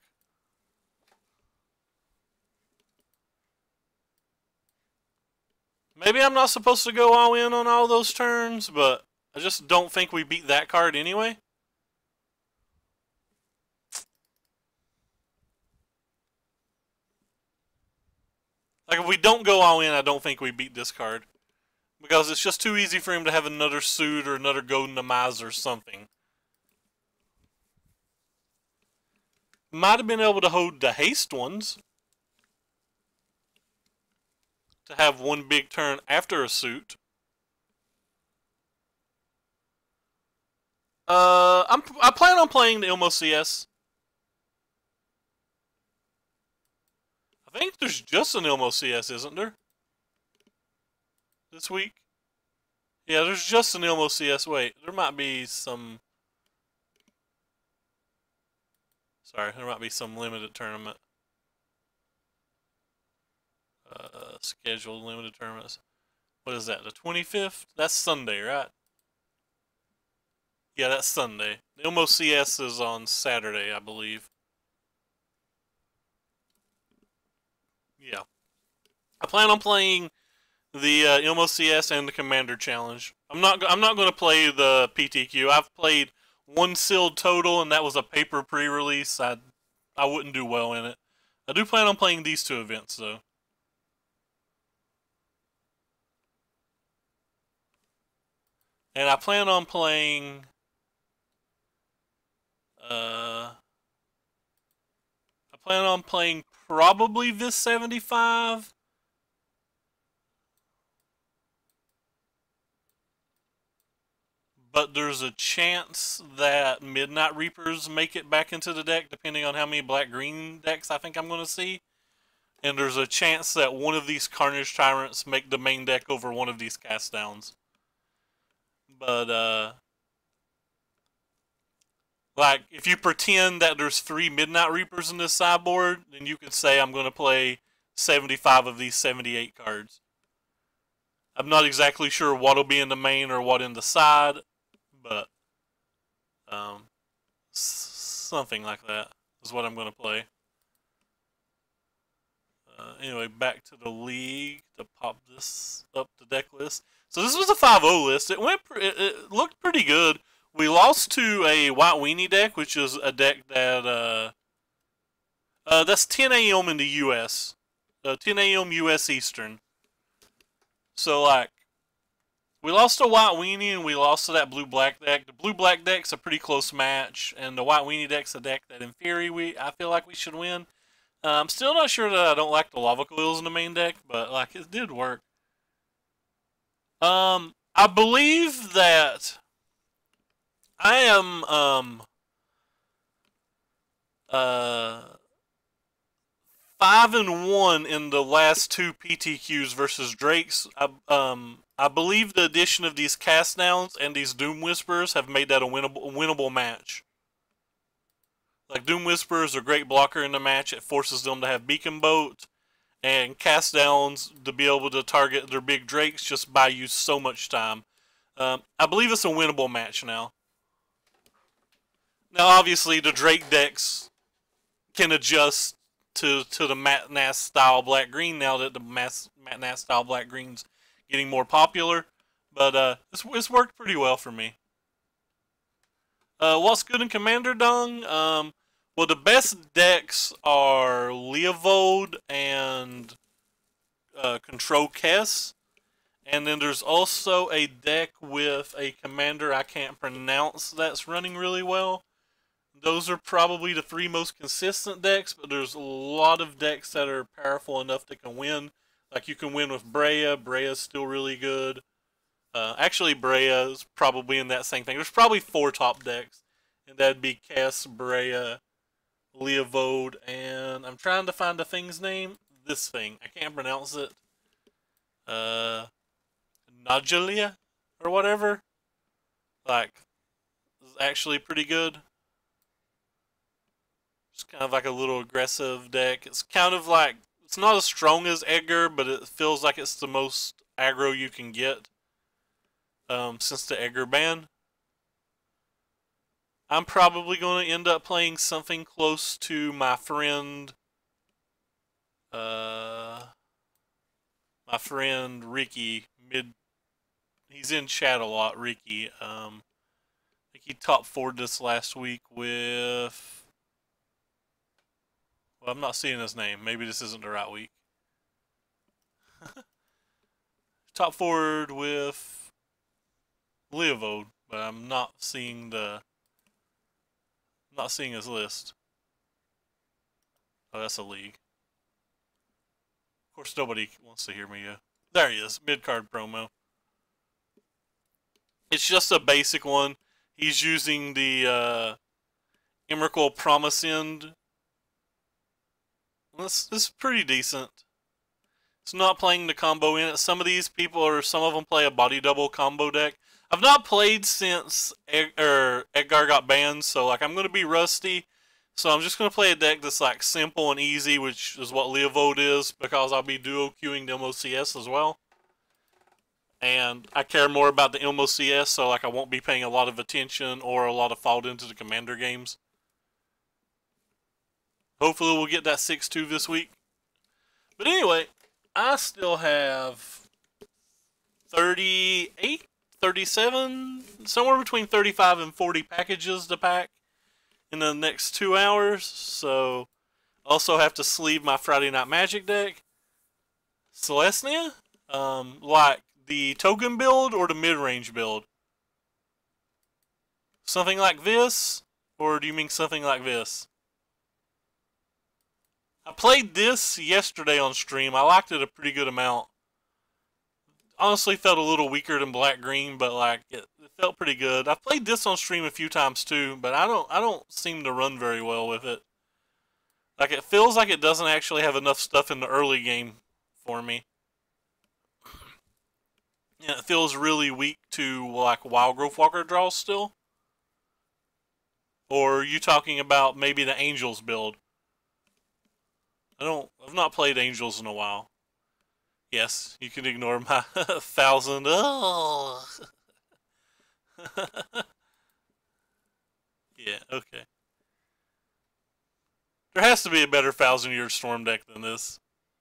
Maybe I'm not supposed to go all in on all those turns, but I just don't think we beat that card anyway. Like, if we don't go all in, I don't think we beat this card. Because it's just too easy for him to have another suit or another golden demise or something. Might have been able to hold the haste ones. To have one big turn after a suit. I plan on playing the Ilmo CS. I think there's just an Ilmo CS, isn't there? This week? Yeah, there's just an Ilmo CS. Wait, there might be some... Sorry, there might be some limited tournament. Scheduled limited tournaments. What is that, the 25th? That's Sunday, right? Yeah, that's Sunday. The Ilmo CS is on Saturday, I believe. Yeah. I plan on playing the Ilmo CS and the Commander Challenge. I'm not going to play the PTQ. I've played one sealed total, and that was a paper pre-release. I wouldn't do well in it. I do plan on playing these two events, though. And I plan on playing... I plan on playing probably this 75. But there's a chance that Midnight Reapers make it back into the deck, depending on how many black-green decks I think I'm going to see. And there's a chance that one of these Carnage Tyrants make the main deck over one of these cast downs. But, like, if you pretend that there's 3 Midnight Reapers in this sideboard, then you could say I'm going to play 75 of these 78 cards. I'm not exactly sure what'll be in the main or what in the side, but something like that is what I'm going to play. Anyway, back to the league to pop this up the deck list. So this was a 5-0 list. It looked pretty good. We lost to a White Weenie deck, which is a deck that that's 10 a.m. in the U.S. 10 a.m. U.S. Eastern. So like, we lost to White Weenie and we lost to that blue-black deck. The blue-black deck's a pretty close match, and the White Weenie deck's a deck that in theory I feel like we should win. I'm still not sure that I don't like the Lava Coils in the main deck, but like it did work. I believe that I am 5-1 in the last 2 PTQs versus Drakes. I believe the addition of these cast downs and these Doom Whisperers have made that a winnable match. Like, Doom Whisperers are a great blocker in the match. It forces them to have Beacon Boat. And cast downs to be able to target their big Drakes just buy you so much time. I believe it's a winnable match now. Now, obviously, the Drake decks can adjust to the Matt Nass style black-green now that the Matt Nass style black-green's getting more popular. But it's worked pretty well for me. What's good in Commander Dung? Well, the best decks are Leovold and Control Kess. And then there's also a deck with a commander I can't pronounce that's running really well. Those are probably the 3 most consistent decks, but there's a lot of decks that are powerful enough that can win. Like, you can win with Breya. Breya's still really good. Actually, Breya is probably in that same thing. There's probably 4 top decks, and that'd be Kess, Breya, Leovold, and I'm trying to find the thing's name. This thing. I can't pronounce it. Najalia? Or whatever. Like, it's actually pretty good. It's kind of like a little aggressive deck. It's kind of like, it's not as strong as Edgar, but it feels like it's the most aggro you can get since the Edgar ban. I'm probably going to end up playing something close to my friend Ricky. He's in chat a lot, Ricky. I think he top 4'd this last week with... Well, I'm not seeing his name. Maybe this isn't the right week. top forward with Leovode, but I'm not seeing his list. Oh, that's a league. Of course, nobody wants to hear me. There he is, mid-card promo. It's just a basic one. He's using the Emrakul Promise End. This is pretty decent. It's not playing the combo in it. Some of them play a body double combo deck. I've not played since Edgar got banned, so like I'm gonna be rusty. So I'm just gonna play a deck that's like simple and easy, which is what Leovode is, because I'll be duo queuing the MOCS as well. And I care more about the MOCS, so like I won't be paying a lot of attention or a lot of thought into the Commander games. Hopefully we'll get that 6-2 this week. But anyway, I still have 38, 37, somewhere between 35 and 40 packages to pack in the next 2 hours. So, also have to sleeve my Friday Night Magic deck. Selesnya, like the token build or the mid-range build? Something like this? Or do you mean something like this? I played this yesterday on stream. I liked it a pretty good amount. Honestly felt a little weaker than black green, but like it felt pretty good. I've played this on stream a few times too, but I don't seem to run very well with it. Like it feels like it doesn't actually have enough stuff in the early game for me. Yeah, it feels really weak to like Wildgrowth Walker draws still. Or are you talking about maybe the Angels build? I've not played Angels in a while. Yes, you can ignore my 1,000. Oh. Yeah, okay. There has to be a better 1,000-year storm deck than this.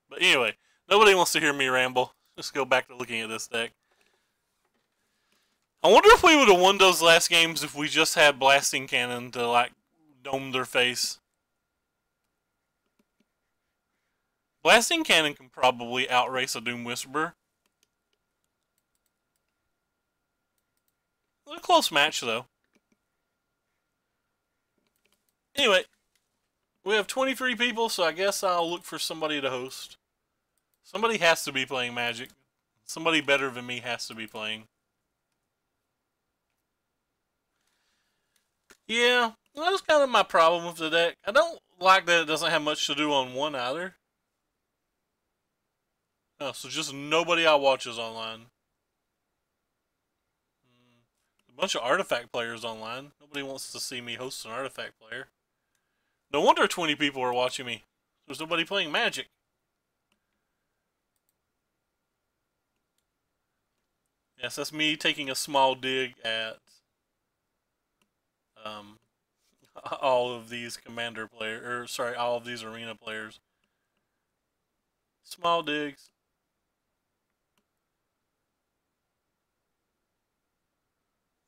But anyway, nobody wants to hear me ramble. Let's go back to looking at this deck. I wonder if we would have won those last games if we just had Blasting Cannon to, like, dome their face. Blasting Cannon can probably outrace a Doom Whisperer. A close match, though. Anyway, we have 23 people, so I guess I'll look for somebody to host. Somebody has to be playing Magic. Somebody better than me has to be playing. Yeah, that's kind of my problem with the deck. I don't like that it doesn't have much to do on one either. Oh, so just nobody I watch is online. A bunch of Artifact players online. Nobody wants to see me host an Artifact player. No wonder 20 people are watching me. There's nobody playing Magic. Yes, that's me taking a small dig at all of these Commander players, or sorry, all of these Arena players. Small digs.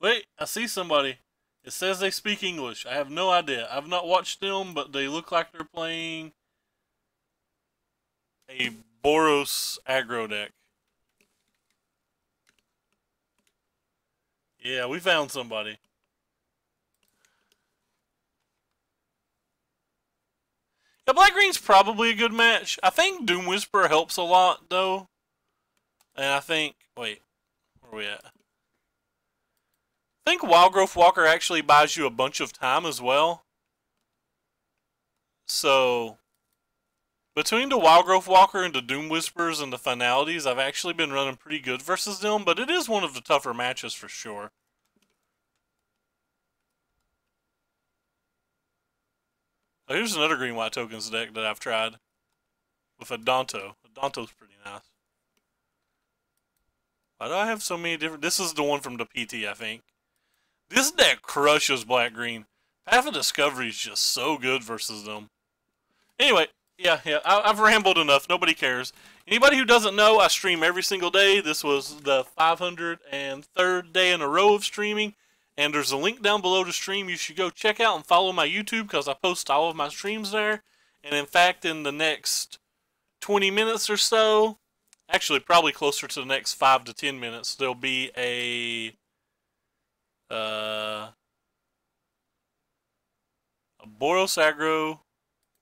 Wait, I see somebody. It says they speak English. I have no idea. I've not watched them, but they look like they're playing a Boros aggro deck. Yeah, we found somebody. Yeah, Black Green's probably a good match. I think Doom Whisperer helps a lot, though. And I think... Wait. Where are we at? I think Wildgrowth Walker actually buys you a bunch of time as well. So... between the Wildgrowth Walker and the Doom Whisperers and the Finalities, I've actually been running pretty good versus them, but it is one of the tougher matches for sure. Oh, here's another green-white tokens deck that I've tried. With a Danto. A Danto's pretty nice. Why do I have so many different... This is the one from the PT, I think. This deck crushes black-green. Path of Discovery is just so good versus them. Anyway, yeah, I've rambled enough. Nobody cares. Anybody who doesn't know, I stream every single day. This was the 503rd day in a row of streaming. And there's a link down below the stream you should go check out and follow my YouTube because I post all of my streams there. And in fact, in the next 20 minutes or so, actually probably closer to the next 5 to 10 minutes, there'll be a Boros Aggro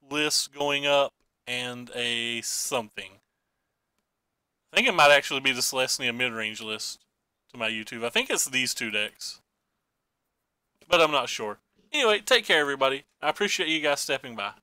list going up and a something. I think it might actually be the Celestia mid-range list to my YouTube. I think it's these 2 decks, but I'm not sure. Anyway, take care, everybody. I appreciate you guys stepping by.